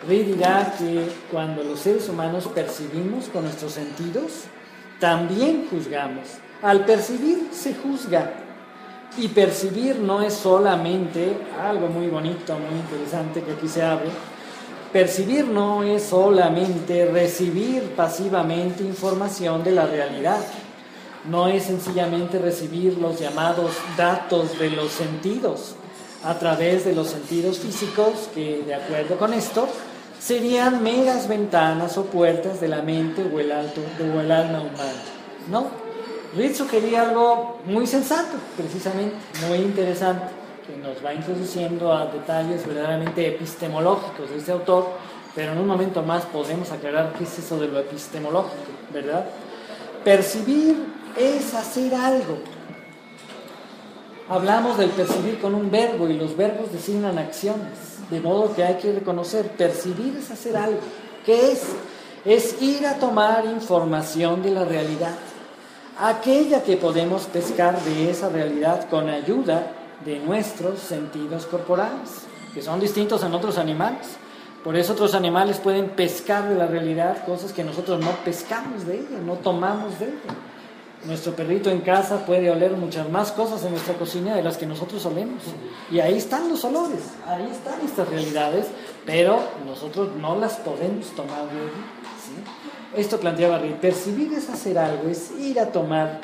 Reid dirá que cuando los seres humanos percibimos con nuestros sentidos, también juzgamos. Al percibir se juzga. Y percibir no es solamente algo muy bonito, muy interesante que aquí se abre. Percibir no es solamente recibir pasivamente información de la realidad. No es sencillamente recibir los llamados datos de los sentidos a través de los sentidos físicos, que de acuerdo con esto serían meras ventanas o puertas de la mente o el alma humana. No, Reid sugería algo muy sensato, precisamente, muy interesante, que nos va introduciendo a detalles verdaderamente epistemológicos de este autor, pero en un momento más podemos aclarar qué es eso de lo epistemológico, ¿verdad? Percibir es hacer algo. Hablamos del percibir con un verbo y los verbos designan acciones, de modo que hay que reconocer, percibir es hacer algo. ¿Qué es? Es ir a tomar información de la realidad, aquella que podemos pescar de esa realidad con ayuda de nuestros sentidos corporales, que son distintos en otros animales. Por eso otros animales pueden pescar de la realidad cosas que nosotros no pescamos de ella, no tomamos de ella. Nuestro perrito en casa puede oler muchas más cosas en nuestra cocina de las que nosotros olemos. Y ahí están los olores, ahí están estas realidades, pero nosotros no las podemos tomar de allí, ¿sí? Esto planteaba Reed. Percibir es hacer algo, es ir a tomar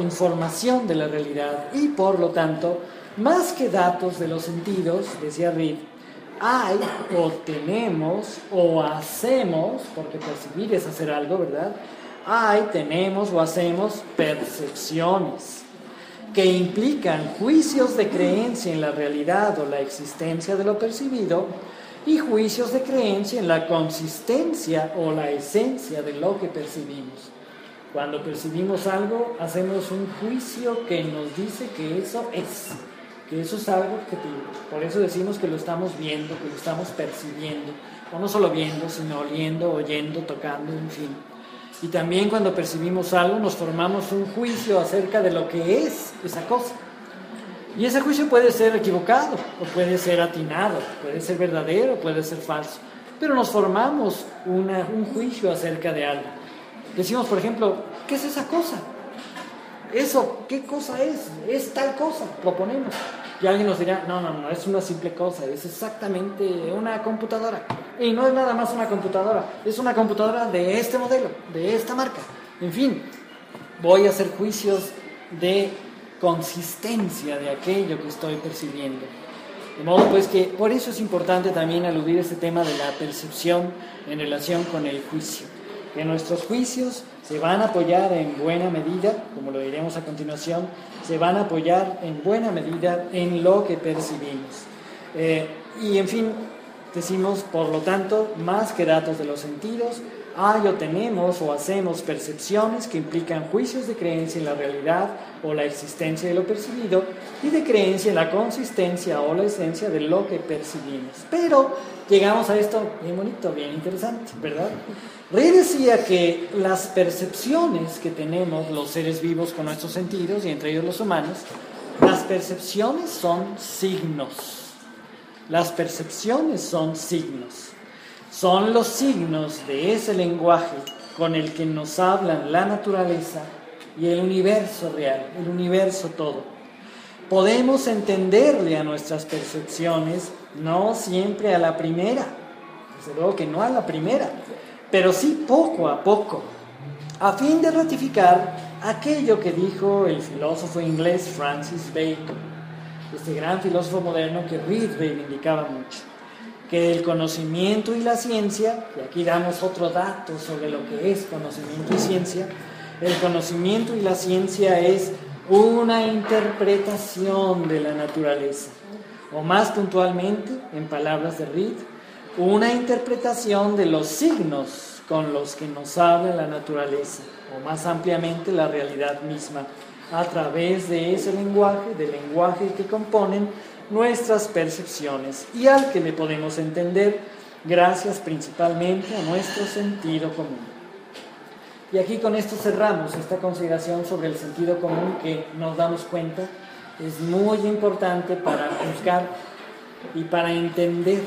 información de la realidad y por lo tanto, más que datos de los sentidos, decía Reed, hay o tenemos o hacemos, porque percibir es hacer algo, ¿verdad? Hay, tenemos o hacemos percepciones que implican juicios de creencia en la realidad o la existencia de lo percibido y juicios de creencia en la consistencia o la esencia de lo que percibimos. Cuando percibimos algo, hacemos un juicio que nos dice que eso es algo objetivo. Por eso decimos que lo estamos viendo, que lo estamos percibiendo, o no solo viendo, sino oliendo, oyendo, tocando, en fin. Y también cuando percibimos algo nos formamos un juicio acerca de lo que es esa cosa. Y ese juicio puede ser equivocado, o puede ser atinado, puede ser verdadero, puede ser falso. Pero nos formamos un juicio acerca de algo. Decimos, por ejemplo, ¿qué es esa cosa? Eso, ¿qué cosa es? Es tal cosa, proponemos. Y alguien nos dirá, no, es una simple cosa, es exactamente una computadora. Y no es nada más una computadora, es una computadora de este modelo, de esta marca. En fin, voy a hacer juicios de consistencia de aquello que estoy percibiendo. De modo pues que por eso es importante también aludir a este tema de la percepción en relación con el juicio. Que nuestros juicios se van a apoyar en buena medida, como lo diremos a continuación, se van a apoyar en buena medida en lo que percibimos. Y en fin, decimos, por lo tanto, más que datos de los sentidos, hay o tenemos o hacemos percepciones que implican juicios de creencia en la realidad o la existencia de lo percibido y de creencia en la consistencia o la esencia de lo que percibimos. Pero llegamos a esto bien bonito, bien interesante, ¿verdad? Reed decía que las percepciones que tenemos los seres vivos con nuestros sentidos, y entre ellos los humanos, las percepciones son signos. Las percepciones son signos. Son los signos de ese lenguaje con el que nos hablan la naturaleza y el universo real, el universo todo. Podemos entenderle a nuestras percepciones, no siempre a la primera, desde luego que no a la primera, pero sí poco a poco, a fin de ratificar aquello que dijo el filósofo inglés Francis Bacon, este gran filósofo moderno que Reed reivindicaba mucho, que el conocimiento y la ciencia, y aquí damos otro dato sobre lo que es conocimiento y ciencia, el conocimiento y la ciencia es una interpretación de la naturaleza, o más puntualmente, en palabras de Reed, una interpretación de los signos con los que nos habla la naturaleza, o más ampliamente la realidad misma, a través de ese lenguaje, del lenguaje que componen nuestras percepciones y al que le podemos entender gracias principalmente a nuestro sentido común. Y aquí con esto cerramos esta consideración sobre el sentido común que nos damos cuenta es muy importante para juzgar y para entender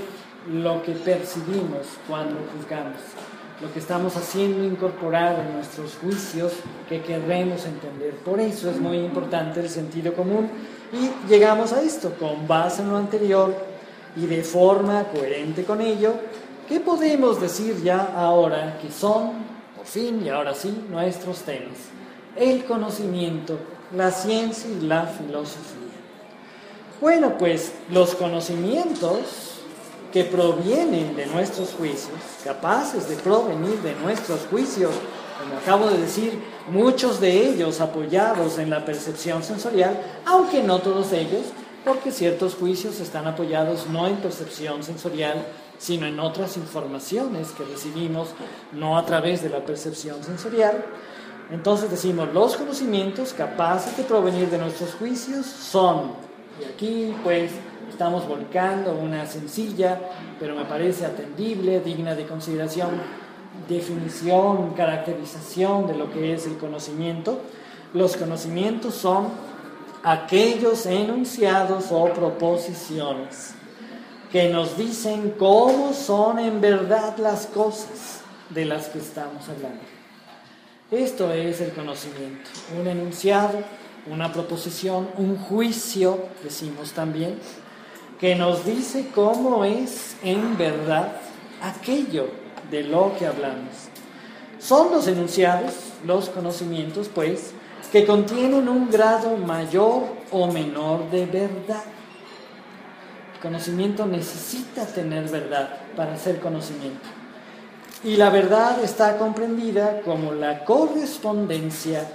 lo que percibimos cuando juzgamos, lo que estamos haciendo incorporar en nuestros juicios que queremos entender. Por eso es muy importante el sentido común. Y llegamos a esto, con base en lo anterior y de forma coherente con ello, ¿qué podemos decir ya ahora que son, por fin y ahora sí, nuestros temas? El conocimiento, la ciencia y la filosofía. Bueno, pues los conocimientos que provienen de nuestros juicios, capaces de provenir de nuestros juicios, como acabo de decir, muchos de ellos apoyados en la percepción sensorial, aunque no todos ellos, porque ciertos juicios están apoyados no en percepción sensorial, sino en otras informaciones que recibimos, no a través de la percepción sensorial. Entonces decimos, los conocimientos capaces de provenir de nuestros juicios son, y aquí pues estamos volcando una sencilla, pero me parece atendible, digna de consideración, definición, caracterización de lo que es el conocimiento. Los conocimientos son aquellos enunciados o proposiciones que nos dicen cómo son en verdad las cosas de las que estamos hablando. Esto es el conocimiento, un enunciado, una proposición, un juicio, decimos también, que nos dice cómo es en verdad aquello de lo que hablamos. Son los enunciados, los conocimientos, pues, que contienen un grado mayor o menor de verdad. El conocimiento necesita tener verdad para ser conocimiento. Y la verdad está comprendida como la correspondencia,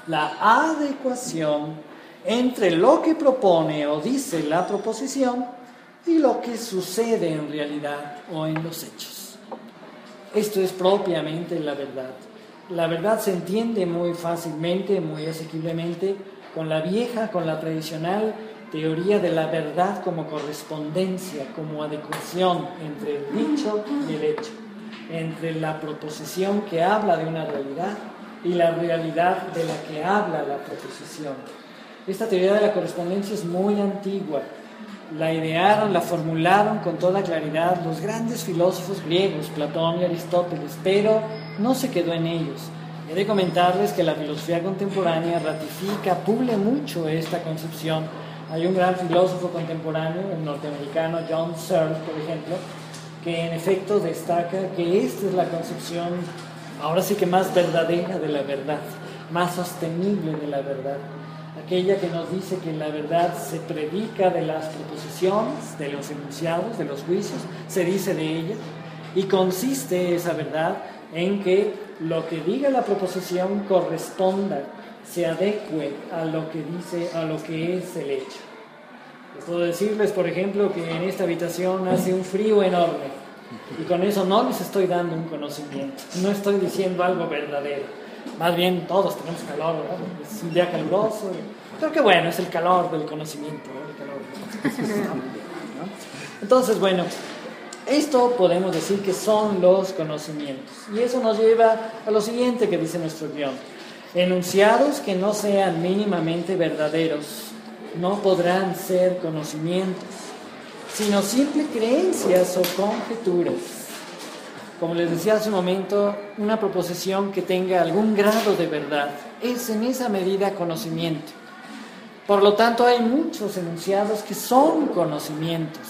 la adecuación entre lo que propone o dice la proposición y lo que sucede en realidad o en los hechos. Esto es propiamente la verdad. La verdad se entiende muy fácilmente, muy asequiblemente, con la vieja, con la tradicional teoría de la verdad como correspondencia, como adecuación entre el dicho y el hecho, entre la proposición que habla de una realidad y la realidad de la que habla la proposición. Esta teoría de la correspondencia es muy antigua. La idearon, la formularon con toda claridad los grandes filósofos griegos, Platón y Aristóteles, pero no se quedó en ellos. He de comentarles que la filosofía contemporánea ratifica, pule mucho esta concepción. Hay un gran filósofo contemporáneo, el norteamericano John Searle, por ejemplo, que en efecto destaca que esta es la concepción, ahora sí que más verdadera de la verdad, más sostenible de la verdad. Aquella que nos dice que la verdad se predica de las proposiciones, de los enunciados, de los juicios, se dice de ella, y consiste esa verdad en que lo que diga la proposición corresponda, se adecue a lo que dice, a lo que es el hecho. Puedo decirles, por ejemplo, que en esta habitación hace un frío enorme, y con eso no les estoy dando un conocimiento, no estoy diciendo algo verdadero. Más bien todos tenemos calor, ¿verdad? Es un día caluroso, pero que bueno, es el calor del conocimiento, ¿no? El calor. Entonces, bueno, esto podemos decir que son los conocimientos. Y eso nos lleva a lo siguiente que dice nuestro guión. Enunciados que no sean mínimamente verdaderos no podrán ser conocimientos, sino simples creencias o conjeturas. Como les decía hace un momento, una proposición que tenga algún grado de verdad es en esa medida conocimiento. Por lo tanto, hay muchos enunciados que son conocimientos.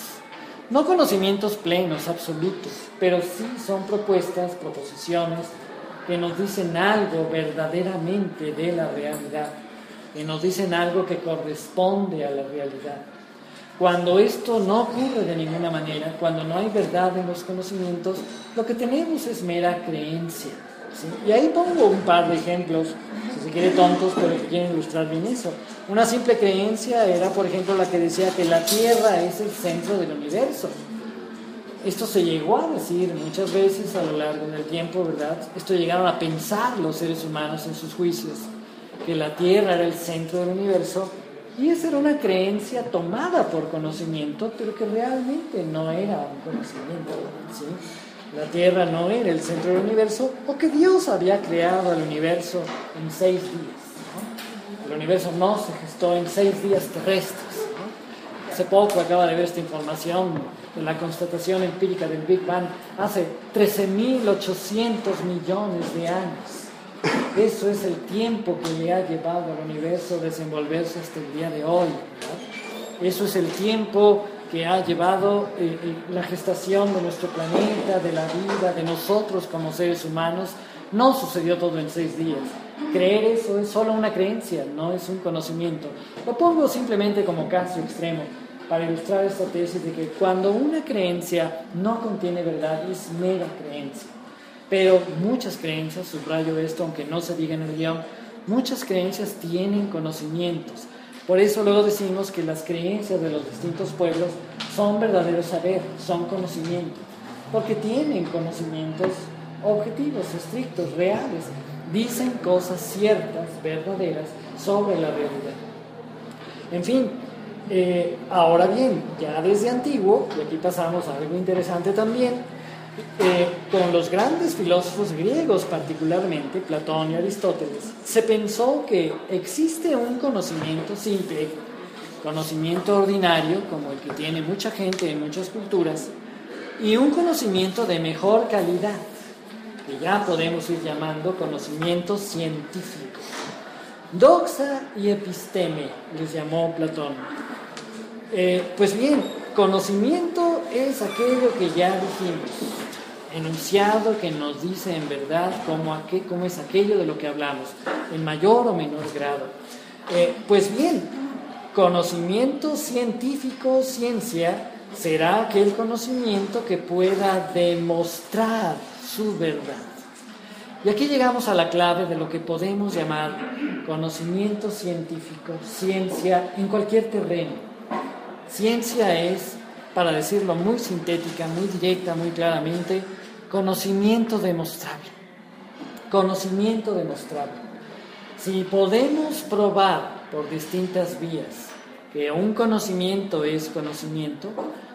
No conocimientos plenos, absolutos, pero sí son propuestas, proposiciones que nos dicen algo verdaderamente de la realidad, que nos dicen algo que corresponde a la realidad. Cuando esto no ocurre de ninguna manera, cuando no hay verdad en los conocimientos, lo que tenemos es mera creencia, ¿sí? Y ahí pongo un par de ejemplos, si se quiere tontos, pero que quieren ilustrar bien eso. Una simple creencia era, por ejemplo, la que decía que la Tierra es el centro del universo. Esto se llegó a decir muchas veces a lo largo del tiempo, ¿verdad? Esto llegaron a pensar los seres humanos en sus juicios, que la Tierra era el centro del universo. Y esa era una creencia tomada por conocimiento, pero que realmente no era un conocimiento, ¿sí? La Tierra no era el centro del universo, o que Dios había creado el universo en 6 días, ¿no? El universo no se gestó en 6 días terrestres, ¿no? Hace poco acaba de ver esta información de la constatación empírica del Big Bang, hace 13.800 millones de años. Eso es el tiempo que le ha llevado al universo desenvolverse hasta el día de hoy, ¿verdad? Eso es el tiempo que ha llevado la gestación de nuestro planeta, de la vida, de nosotros como seres humanos. No sucedió todo en 6 días. Creer eso es solo una creencia, no es un conocimiento. Lo pongo simplemente como caso extremo para ilustrar esta tesis de que cuando una creencia no contiene verdad, es mera creencia. Pero muchas creencias, subrayo esto aunque no se diga en el guión, muchas creencias tienen conocimientos. Por eso luego decimos que las creencias de los distintos pueblos son verdadero saber, son conocimiento, porque tienen conocimientos objetivos, estrictos, reales, dicen cosas ciertas, verdaderas, sobre la realidad. En fin, ahora bien, ya desde antiguo, y aquí pasamos a algo interesante también, con los grandes filósofos griegos particularmente, Platón y Aristóteles, se pensó que existe un conocimiento simple, conocimiento ordinario, como el que tiene mucha gente en muchas culturas, y un conocimiento de mejor calidad, que ya podemos ir llamando conocimiento científico. Doxa y episteme les llamó Platón. Pues bien, conocimiento es aquello que ya dijimos, enunciado que nos dice en verdad cómo es aquello de lo que hablamos, en mayor o menor grado. Pues bien, conocimiento científico, ciencia, será aquel conocimiento que pueda demostrar su verdad. Y aquí llegamos a la clave de lo que podemos llamar conocimiento científico, ciencia en cualquier terreno. Ciencia es, para decirlo muy sintética, muy directa, muy claramente, conocimiento demostrable. Conocimiento demostrable. Si podemos probar por distintas vías que un conocimiento es conocimiento,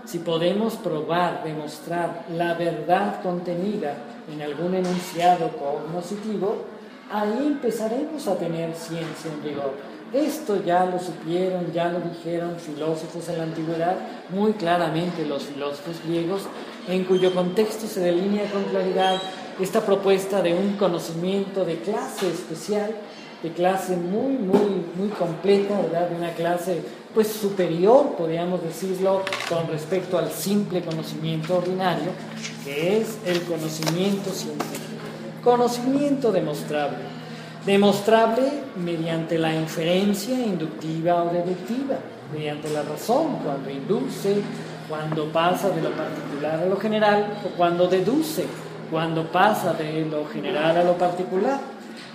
si podemos probar, demostrar la verdad contenida en algún enunciado cognoscitivo, ahí empezaremos a tener ciencia en rigor. Esto ya lo supieron, ya lo dijeron filósofos en la antigüedad, muy claramente los filósofos griegos, en cuyo contexto se delinea con claridad esta propuesta de un conocimiento de clase especial, de clase muy completa, ¿verdad? De una clase pues superior, podríamos decirlo, con respecto al simple conocimiento ordinario, que es el conocimiento científico. Conocimiento demostrable. Demostrable mediante la inferencia inductiva o deductiva, mediante la razón, cuando induce, cuando pasa de lo particular a lo general, o cuando deduce, cuando pasa de lo general a lo particular.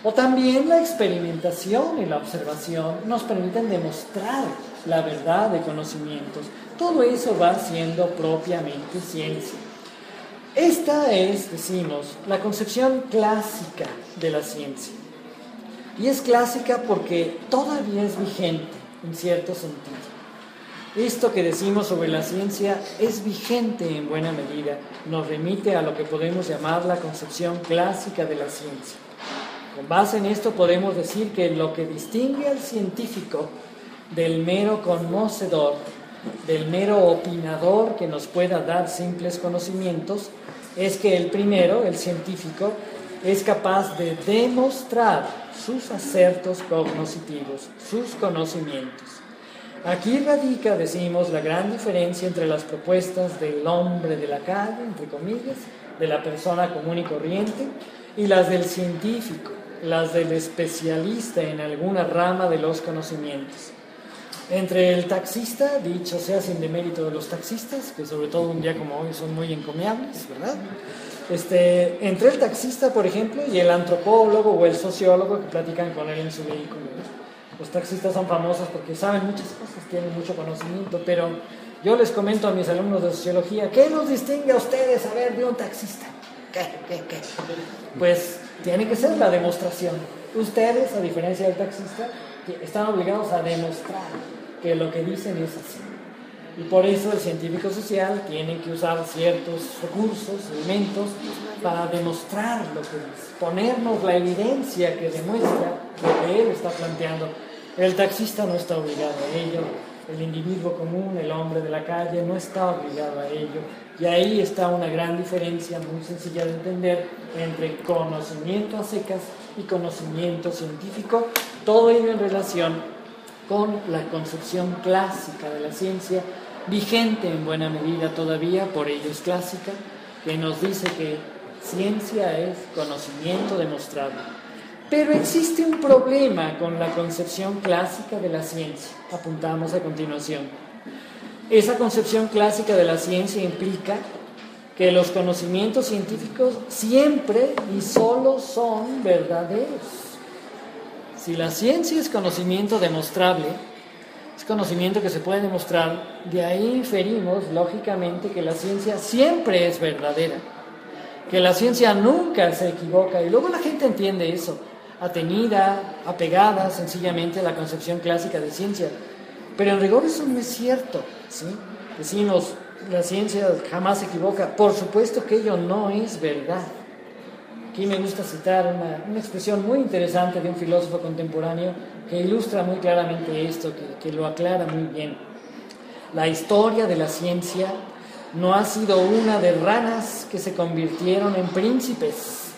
O también la experimentación y la observación nos permiten demostrar la verdad de conocimientos. Todo eso va siendo propiamente ciencia. Esta es, decimos, la concepción clásica de la ciencia. Y es clásica porque todavía es vigente, en cierto sentido. Esto que decimos sobre la ciencia es vigente en buena medida, nos remite a lo que podemos llamar la concepción clásica de la ciencia. Con base en esto podemos decir que lo que distingue al científico del mero conocedor, del mero opinador que nos pueda dar simples conocimientos, es que el primero, el científico, es capaz de demostrar sus acertos cognoscitivos, sus conocimientos. Aquí radica, decimos, la gran diferencia entre las propuestas del hombre de la calle, entre comillas, de la persona común y corriente, y las del científico, las del especialista en alguna rama de los conocimientos. Entre el taxista, dicho sea sin demérito de los taxistas, que sobre todo un día como hoy son muy encomiables, ¿verdad? Entre el taxista, por ejemplo, y el antropólogo o el sociólogo que platican con él en su vehículo, ¿no? Los taxistas son famosos porque saben muchas cosas, tienen mucho conocimiento, pero yo les comento a mis alumnos de sociología, ¿qué nos distingue a ustedes, a ver, de un taxista? ¿Qué? Pues tiene que ser la demostración. Ustedes, a diferencia del taxista, están obligados a demostrar que lo que dicen es así. Y por eso el científico social tiene que usar ciertos recursos, elementos, para demostrar lo que dice, ponernos la evidencia que demuestra lo que él está planteando. El taxista no está obligado a ello, el individuo común, el hombre de la calle, no está obligado a ello. Y ahí está una gran diferencia muy sencilla de entender entre conocimiento a secas y conocimiento científico, todo ello en relación con la concepción clásica de la ciencia, vigente en buena medida todavía, por ello es clásica, que nos dice que ciencia es conocimiento demostrable. Pero existe un problema con la concepción clásica de la ciencia, apuntamos a continuación. Esa concepción clásica de la ciencia implica que los conocimientos científicos siempre y solo son verdaderos. Si la ciencia es conocimiento demostrable, es conocimiento que se puede demostrar. De ahí inferimos, lógicamente, que la ciencia siempre es verdadera, que la ciencia nunca se equivoca, y luego la gente entiende eso, atenida, apegada sencillamente a la concepción clásica de ciencia. Pero en rigor eso no es cierto, ¿sí? Decimos, la ciencia jamás se equivoca. Por supuesto que ello no es verdad. Aquí me gusta citar una expresión muy interesante de un filósofo contemporáneo que ilustra muy claramente esto, que lo aclara muy bien. La historia de la ciencia no ha sido una de ranas que se convirtieron en príncipes.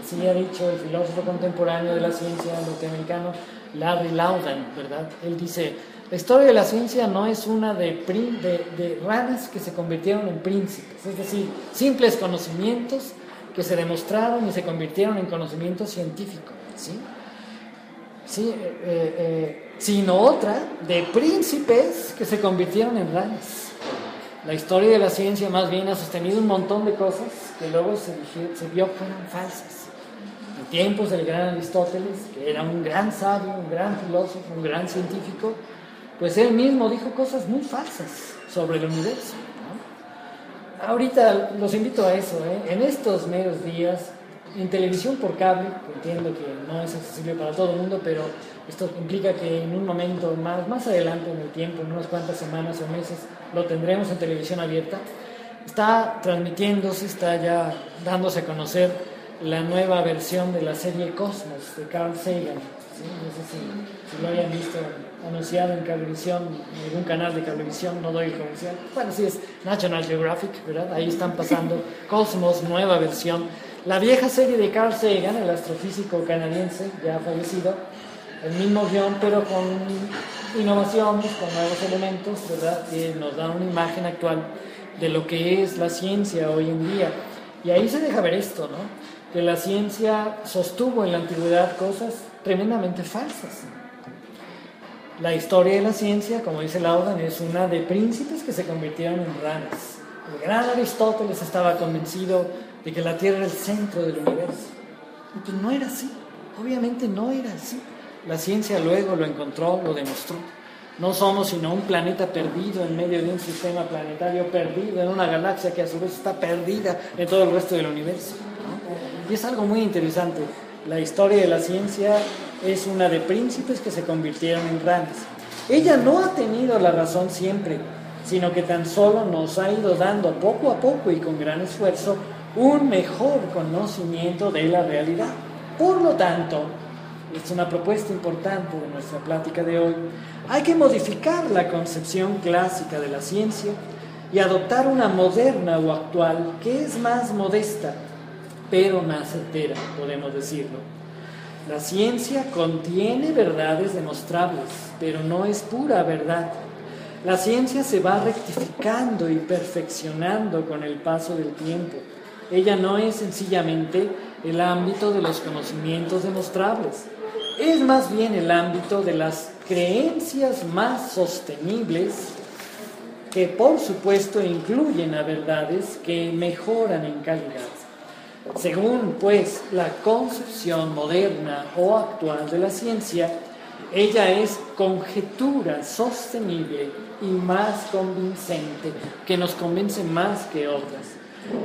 Así ha dicho el filósofo contemporáneo de la ciencia norteamericano Larry Laudan, ¿verdad? Él dice, la historia de la ciencia no es una de ranas que se convirtieron en príncipes, es decir, simples conocimientos que se demostraron y se convirtieron en conocimiento científico, ¿sí? Sí, sino otra de príncipes que se convirtieron en ranas. La historia de la ciencia más bien ha sostenido un montón de cosas que luego se vio fueron falsas. En tiempos del gran Aristóteles, que era un gran sabio, un gran filósofo, un gran científico, pues él mismo dijo cosas muy falsas sobre el universo, ¿no? Ahorita los invito a eso, en estos meros días, en televisión por cable, que entiendo que no es accesible para todo el mundo, pero esto implica que en un momento más adelante en el tiempo, en unas cuantas semanas o meses, lo tendremos en televisión abierta. Está transmitiéndose, está ya dándose a conocer la nueva versión de la serie Cosmos de Carl Sagan, ¿sí? No sé si lo hayan visto anunciado en Cablevisión, en algún canal de Cablevisión, no doy el comercial. Bueno, sí, es National Geographic, ¿verdad? Ahí están pasando Cosmos, nueva versión. La vieja serie de Carl Sagan, el astrofísico canadiense, ya fallecido, el mismo guión, pero con innovaciones, con nuevos elementos, ¿verdad? Que nos dan una imagen actual de lo que es la ciencia hoy en día. Y ahí se deja ver esto, ¿no? Que la ciencia sostuvo en la antigüedad cosas tremendamente falsas. La historia de la ciencia, como dice Laudan, es una de príncipes que se convirtieron en ranas. El gran Aristóteles estaba convencido de que la Tierra era el centro del universo. Y pues no era así, obviamente no era así. La ciencia luego lo encontró, lo demostró. No somos sino un planeta perdido en medio de un sistema planetario perdido en una galaxia que a su vez está perdida en todo el resto del universo, ¿no? Y es algo muy interesante. La historia de la ciencia es una de príncipes que se convirtieron en ranas. Ella no ha tenido la razón siempre, sino que tan solo nos ha ido dando poco a poco y con gran esfuerzo un mejor conocimiento de la realidad. Por lo tanto, es una propuesta importante de nuestra plática de hoy. Hay que modificar la concepción clásica de la ciencia y adoptar una moderna o actual que es más modesta, pero más certera, podemos decirlo. La ciencia contiene verdades demostrables, pero no es pura verdad. La ciencia se va rectificando y perfeccionando con el paso del tiempo. Ella no es sencillamente el ámbito de los conocimientos demostrables, es más bien el ámbito de las creencias más sostenibles que por supuesto incluyen a verdades que mejoran en calidad. Según pues la concepción moderna o actual de la ciencia, ella es conjetura sostenible y más convincente, que nos convence más que otras.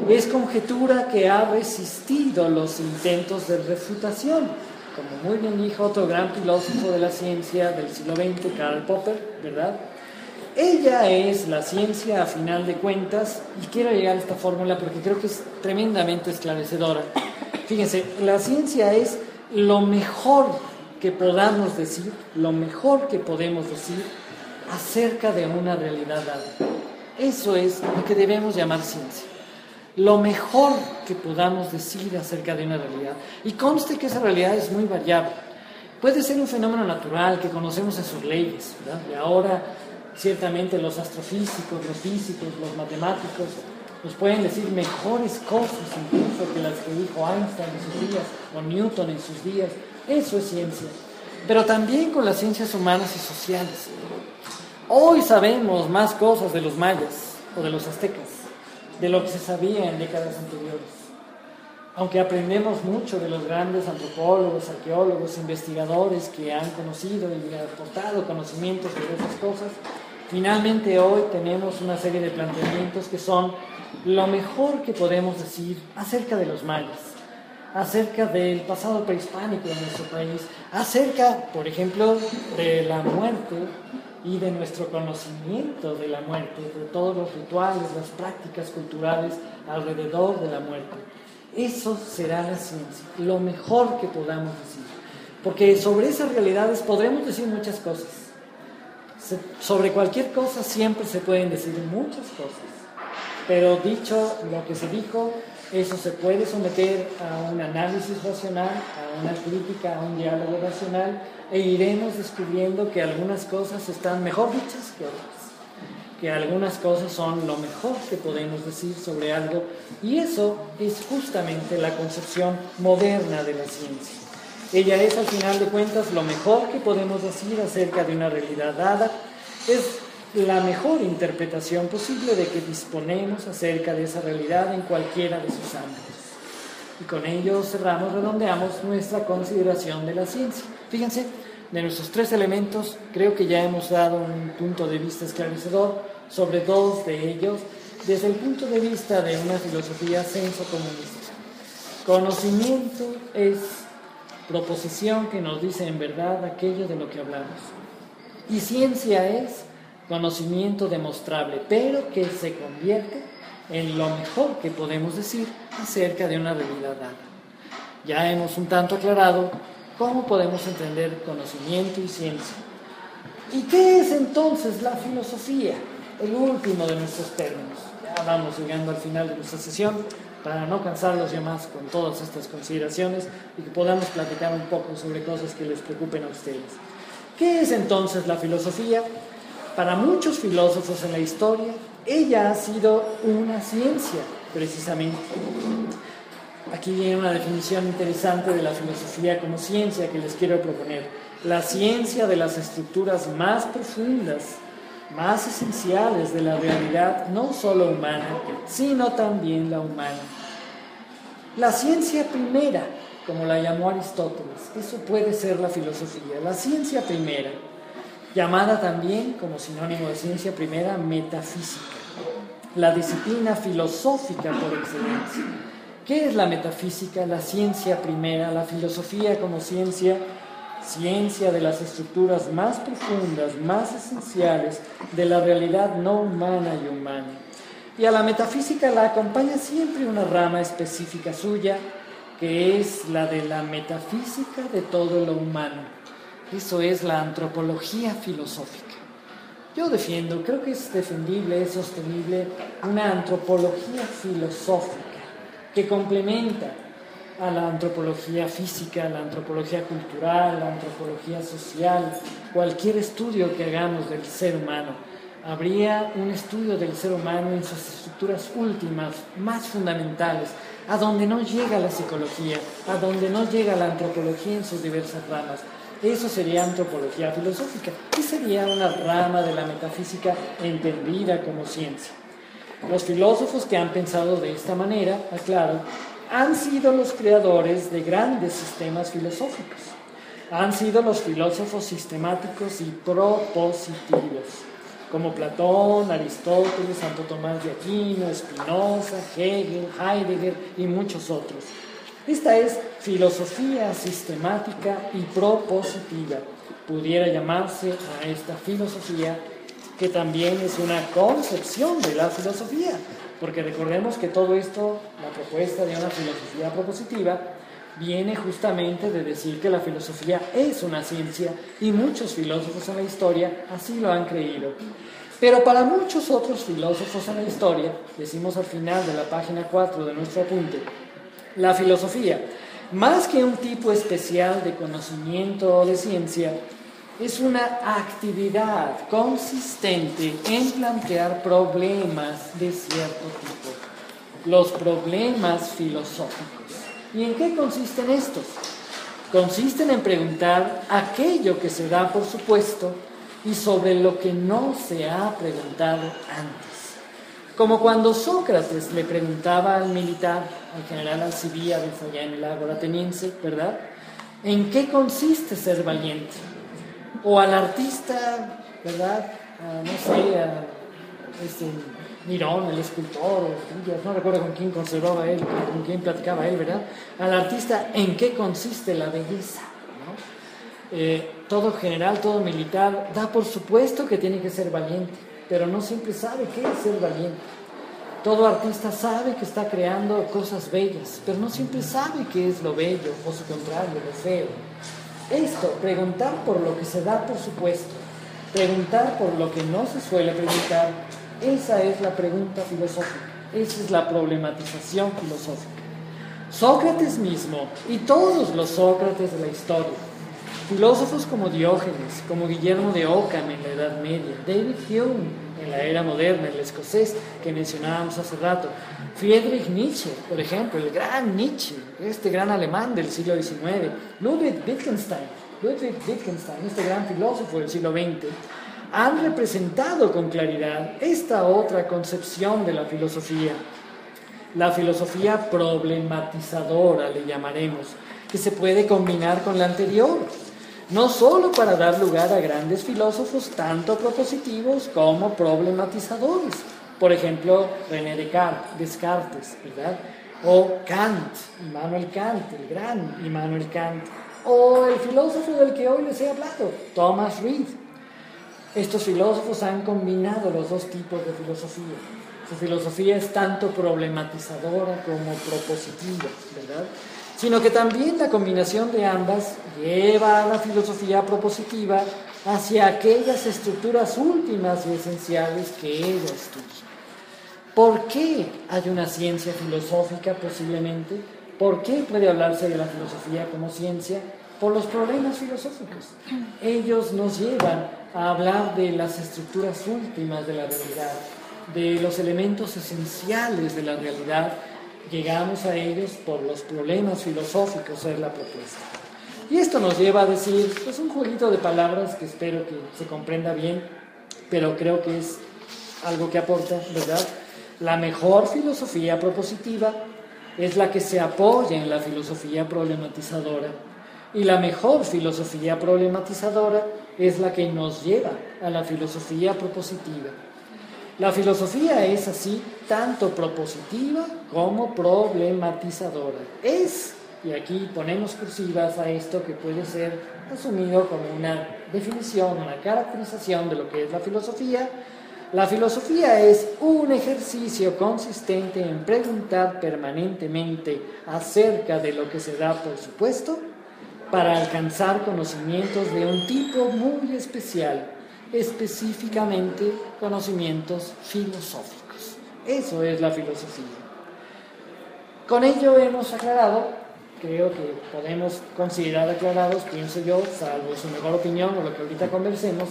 Es conjetura que ha resistido los intentos de refutación, como muy bien dijo otro gran filósofo de la ciencia del siglo XX, Karl Popper, ¿verdad? Ella es la ciencia a final de cuentas, y quiero llegar a esta fórmula porque creo que es tremendamente esclarecedora. Fíjense, la ciencia es lo mejor que podamos decir, lo mejor que podemos decir acerca de una realidad dada. Eso es lo que debemos llamar ciencia. Lo mejor que podamos decir acerca de una realidad. Y conste que esa realidad es muy variable. Puede ser un fenómeno natural que conocemos en sus leyes, ¿verdad? Y ahora, ciertamente, los astrofísicos, los físicos, los matemáticos nos pueden decir mejores cosas incluso que las que dijo Einstein en sus días o Newton en sus días. Eso es ciencia. Pero también con las ciencias humanas y sociales. Hoy sabemos más cosas de los mayas o de los aztecas de lo que se sabía en décadas anteriores. aunque aprendemos mucho de los grandes antropólogos, arqueólogos, investigadores que han conocido y aportado conocimientos sobre esas cosas, finalmente hoy tenemos una serie de planteamientos que son lo mejor que podemos decir acerca de los mayas, acerca del pasado prehispánico de nuestro país, acerca, por ejemplo, de la muerte y de nuestro conocimiento de la muerte, de todos los rituales, las prácticas culturales alrededor de la muerte. Eso será la ciencia, lo mejor que podamos decir, porque sobre esas realidades podremos decir muchas cosas. Sobre cualquier cosa siempre se pueden decir muchas cosas, pero dicho lo que se dijo, eso se puede someter a un análisis racional, a una crítica, a un diálogo racional, e iremos descubriendo que algunas cosas están mejor dichas que otras, que algunas cosas son lo mejor que podemos decir sobre algo, y eso es justamente la concepción moderna de la ciencia. Ella es, al final de cuentas, lo mejor que podemos decir acerca de una realidad dada, es la mejor interpretación posible de que disponemos acerca de esa realidad en cualquiera de sus ámbitos. Y con ello cerramos, redondeamos nuestra consideración de la ciencia. Fíjense, de nuestros 3 elementos, creo que ya hemos dado un punto de vista esclarecedor sobre 2 de ellos, desde el punto de vista de una filosofía censo-comunista. Conocimiento es proposición que nos dice en verdad aquello de lo que hablamos. Y ciencia es conocimiento demostrable, pero que se convierte en lo mejor que podemos decir acerca de una realidad dada. Ya hemos un tanto aclarado cómo podemos entender conocimiento y ciencia. ¿Y qué es entonces la filosofía? El último de nuestros términos. Ya vamos llegando al final de nuestra sesión para no cansarlos ya más con todas estas consideraciones y que podamos platicar un poco sobre cosas que les preocupen a ustedes. ¿Qué es entonces la filosofía? Para muchos filósofos en la historia, ella ha sido una ciencia, precisamente. Aquí viene una definición interesante de la filosofía como ciencia que les quiero proponer. La ciencia de las estructuras más profundas, más esenciales de la realidad, no solo humana, sino también la humana. La ciencia primera, como la llamó Aristóteles, eso puede ser la filosofía. La ciencia primera, llamada también, como sinónimo de ciencia primera, metafísica, la disciplina filosófica por excelencia. ¿Qué es la metafísica? La ciencia primera, la filosofía como ciencia, ciencia de las estructuras más profundas, más esenciales de la realidad no humana y humana. Y a la metafísica la acompaña siempre una rama específica suya, que es la de la metafísica de todo lo humano. Eso es la antropología filosófica. Yo defiendo, creo que es defendible, es sostenible, una antropología filosófica que complementa a la antropología física, la antropología cultural, la antropología social, cualquier estudio que hagamos del ser humano. Habría un estudio del ser humano en sus estructuras últimas, más fundamentales, a donde no llega la psicología, a donde no llega la antropología en sus diversas ramas. Eso sería antropología filosófica y sería una rama de la metafísica entendida como ciencia. Los filósofos que han pensado de esta manera, aclaro, han sido los creadores de grandes sistemas filosóficos. Han sido los filósofos sistemáticos y propositivos, como Platón, Aristóteles, Santo Tomás de Aquino, Spinoza, Hegel, Heidegger y muchos otros. Esta es filosofía sistemática y propositiva. Pudiera llamarse a esta filosofía, que también es una concepción de la filosofía, porque recordemos que todo esto, la propuesta de una filosofía propositiva, viene justamente de decir que la filosofía es una ciencia, y muchos filósofos en la historia así lo han creído. Pero para muchos otros filósofos en la historia, decimos al final de la página 4 de nuestro apunte, la filosofía, más que un tipo especial de conocimiento o de ciencia, es una actividad consistente en plantear problemas de cierto tipo, los problemas filosóficos. ¿Y en qué consisten estos? Consisten en preguntar aquello que se da por supuesto y sobre lo que no se ha preguntado antes. Como cuando Sócrates le preguntaba al militar, al general Alcibíades, allá en el Ágora ateniense, ¿verdad?, ¿en qué consiste ser valiente? O al artista, ¿verdad?, no sé, a Mirón, el escultor, no recuerdo con quién conservaba él, con quién platicaba él, ¿verdad? Al artista, ¿en qué consiste la belleza? ¿No? Todo general, todo militar da por supuesto que tiene que ser valiente, pero no siempre sabe qué es ser valiente. Todo artista sabe que está creando cosas bellas, pero no siempre sabe qué es lo bello, o su contrario, lo feo. Esto, preguntar por lo que se da por supuesto, preguntar por lo que no se suele preguntar, esa es la pregunta filosófica, esa es la problematización filosófica. Sócrates mismo y todos los Sócrates de la historia, filósofos como Diógenes, como Guillermo de Ockham en la Edad Media, David Hume en la era moderna, el escocés que mencionábamos hace rato, Friedrich Nietzsche, por ejemplo, el gran Nietzsche, este gran alemán del siglo XIX, Ludwig Wittgenstein, este gran filósofo del siglo XX, han representado con claridad esta otra concepción de la filosofía problematizadora, le llamaremos, que se puede combinar con la anterior, no solo para dar lugar a grandes filósofos tanto propositivos como problematizadores, por ejemplo, René Descartes, ¿verdad?, o Kant, Immanuel Kant, el gran Immanuel Kant, o el filósofo del que hoy les he hablado, Thomas Reid. Estos filósofos han combinado los dos tipos de filosofía. Su filosofía es tanto problematizadora como propositiva, ¿verdad?, sino que también la combinación de ambas lleva a la filosofía propositiva hacia aquellas estructuras últimas y esenciales que ella estudia. ¿Por qué hay una ciencia filosófica posiblemente? ¿Por qué puede hablarse de la filosofía como ciencia? Por los problemas filosóficos. Ellos nos llevan a hablar de las estructuras últimas de la realidad, de los elementos esenciales de la realidad. Llegamos a ellos por los problemas filosóficos, es la propuesta. Y esto nos lleva a decir, es un jueguito de palabras que espero que se comprenda bien, pero creo que es algo que aporta, ¿verdad? La mejor filosofía propositiva es la que se apoya en la filosofía problematizadora, y la mejor filosofía problematizadora es la que nos lleva a la filosofía propositiva. La filosofía es así tanto propositiva como problematizadora. Es, y aquí ponemos cursivas a esto que puede ser asumido como una definición, una caracterización de lo que es la filosofía. La filosofía es un ejercicio consistente en preguntar permanentemente acerca de lo que se da por supuesto para alcanzar conocimientos de un tipo muy especial, específicamente conocimientos filosóficos. Eso es la filosofía. Con ello hemos aclarado, creo que podemos considerar aclarados, pienso yo, salvo su mejor opinión o lo que ahorita conversemos,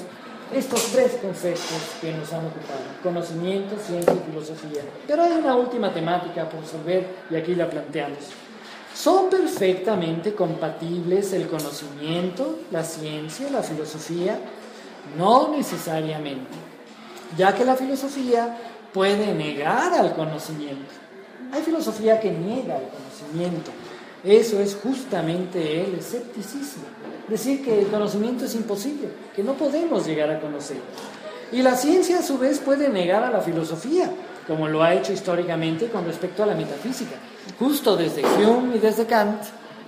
estos tres conceptos que nos han ocupado: conocimiento, ciencia y filosofía. Pero hay una última temática por resolver y aquí la planteamos. ¿Son perfectamente compatibles el conocimiento, la ciencia, la filosofía? No necesariamente, ya que la filosofía puede negar al conocimiento. Hay filosofía que niega al conocimiento. Eso es justamente el escepticismo. Decir que el conocimiento es imposible, que no podemos llegar a conocer. Y la ciencia a su vez puede negar a la filosofía, como lo ha hecho históricamente con respecto a la metafísica. Justo desde Hume y desde Kant,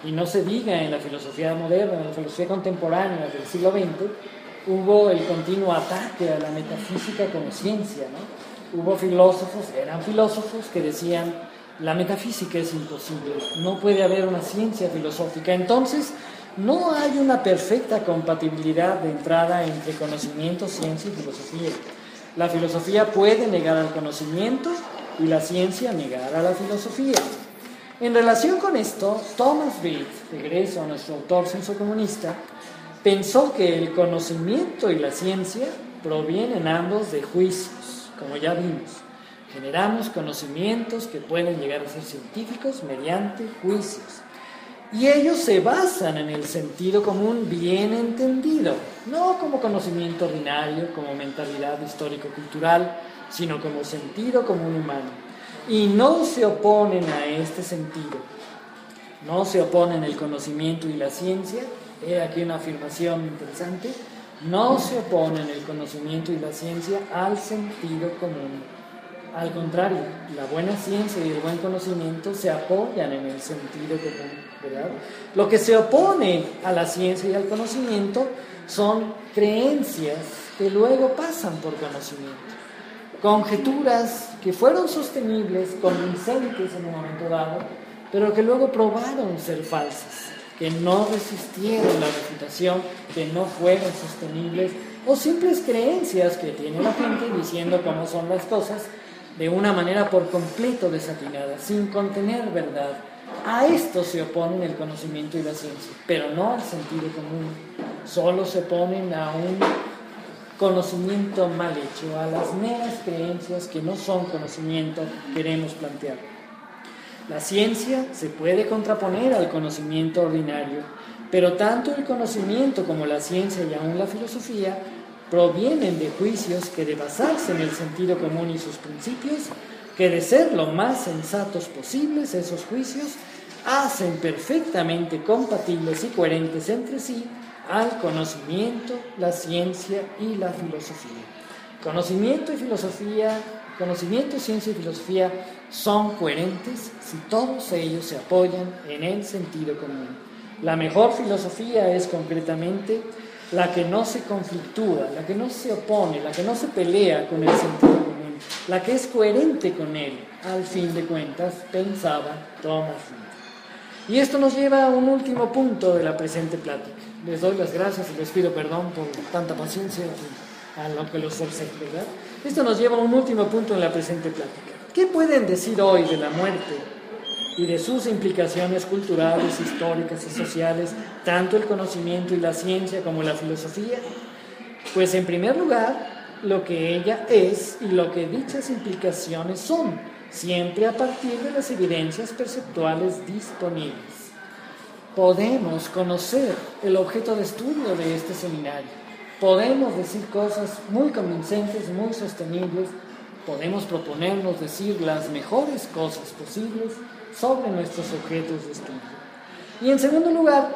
y no se diga en la filosofía moderna, en la filosofía contemporánea del siglo XX, hubo el continuo ataque a la metafísica como ciencia, ¿no? Hubo filósofos, eran filósofos que decían: la metafísica es imposible, no puede haber una ciencia filosófica. Entonces, no hay una perfecta compatibilidad de entrada entre conocimiento, ciencia y filosofía. La filosofía puede negar al conocimiento y la ciencia negar a la filosofía. En relación con esto, Thomas Reid, regreso a nuestro autor sensocomunista, pensó que el conocimiento y la ciencia provienen ambos de juicios, como ya vimos. Generamos conocimientos que pueden llegar a ser científicos mediante juicios. Y ellos se basan en el sentido común bien entendido, no como conocimiento ordinario, como mentalidad histórico-cultural, sino como sentido común humano. Y no se oponen a este sentido, no se oponen el conocimiento y la ciencia. He aquí una afirmación interesante: no se oponen el conocimiento y la ciencia al sentido común. Al contrario, la buena ciencia y el buen conocimiento se apoyan en el sentido común, ¿verdad? Lo que se opone a la ciencia y al conocimiento son creencias que luego pasan por conocimiento, conjeturas que fueron sostenibles, convincentes en un momento dado, pero que luego probaron ser falsas, que no resistieron la refutación, que no fueron sostenibles, o simples creencias que tiene la gente diciendo cómo son las cosas de una manera por completo desatinada, sin contener verdad. A esto se oponen el conocimiento y la ciencia, pero no al sentido común. Solo se oponen a un conocimiento mal hecho, a las meras creencias que no son conocimiento, queremos plantear. La ciencia se puede contraponer al conocimiento ordinario, pero tanto el conocimiento como la ciencia y aún la filosofía provienen de juicios que, de basarse en el sentido común y sus principios, que de ser lo más sensatos posibles, esos juicios hacen perfectamente compatibles y coherentes entre sí al conocimiento, la ciencia y la filosofía. Conocimiento, ciencia y filosofía son coherentes si todos ellos se apoyan en el sentido común. La mejor filosofía es concretamente la que no se conflictúa, la que no se opone, la que no se pelea con el sentido común, la que es coherente con él, al fin de cuentas, pensaba Thomas Reid. Y esto nos lleva a un último punto de la presente plática. Les doy las gracias y les pido perdón por tanta paciencia a lo que los forcé, ¿verdad? Esto nos lleva a un último punto en la presente plática. ¿Qué pueden decir hoy de la muerte y de sus implicaciones culturales, históricas y sociales, tanto el conocimiento y la ciencia como la filosofía? Pues en primer lugar, lo que ella es y lo que dichas implicaciones son, siempre a partir de las evidencias perceptuales disponibles. Podemos conocer el objeto de estudio de este seminario, podemos decir cosas muy convincentes, muy sostenibles, podemos proponernos decir las mejores cosas posibles sobre nuestros objetos de estudio. Y en segundo lugar,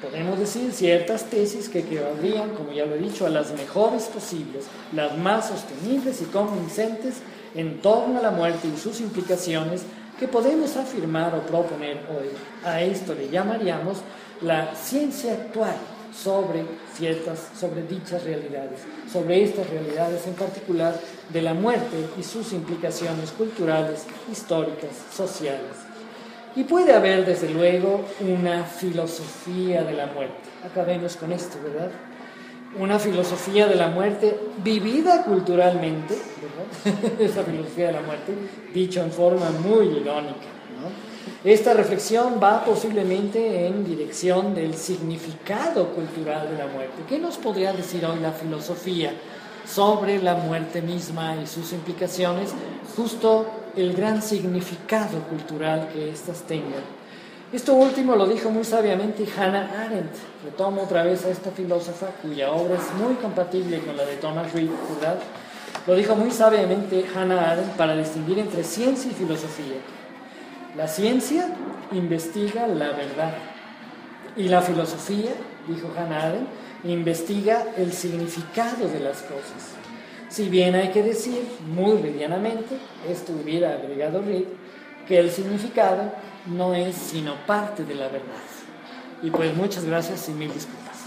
podemos decir ciertas tesis que equivaldrían, como ya lo he dicho, a las mejores posibles, las más sostenibles y convincentes en torno a la muerte y sus implicaciones que podemos afirmar o proponer hoy. A esto le llamaríamos la ciencia actual sobre dichas realidades, sobre estas realidades en particular de la muerte y sus implicaciones culturales, históricas, sociales. Y puede haber, desde luego, una filosofía de la muerte. Acabemos con esto, ¿verdad? Una filosofía de la muerte vivida culturalmente, ¿verdad? Esa filosofía de la muerte, dicho en forma muy irónica, ¿no? Esta reflexión va posiblemente en dirección del significado cultural de la muerte. ¿Qué nos podría decir hoy la filosofía sobre la muerte misma y sus implicaciones? Justo el gran significado cultural que éstas tengan. Esto último lo dijo muy sabiamente Hannah Arendt. Retomo otra vez a esta filósofa cuya obra es muy compatible con la de Thomas Reid, ¿verdad? Lo dijo muy sabiamente Hannah Arendt para distinguir entre ciencia y filosofía. La ciencia investiga la verdad y la filosofía, dijo Hannah Arendt, investiga el significado de las cosas. Si bien hay que decir, muy livianamente, esto hubiera agregado Reid, que el significado no es sino parte de la verdad. Y pues muchas gracias y mil disculpas.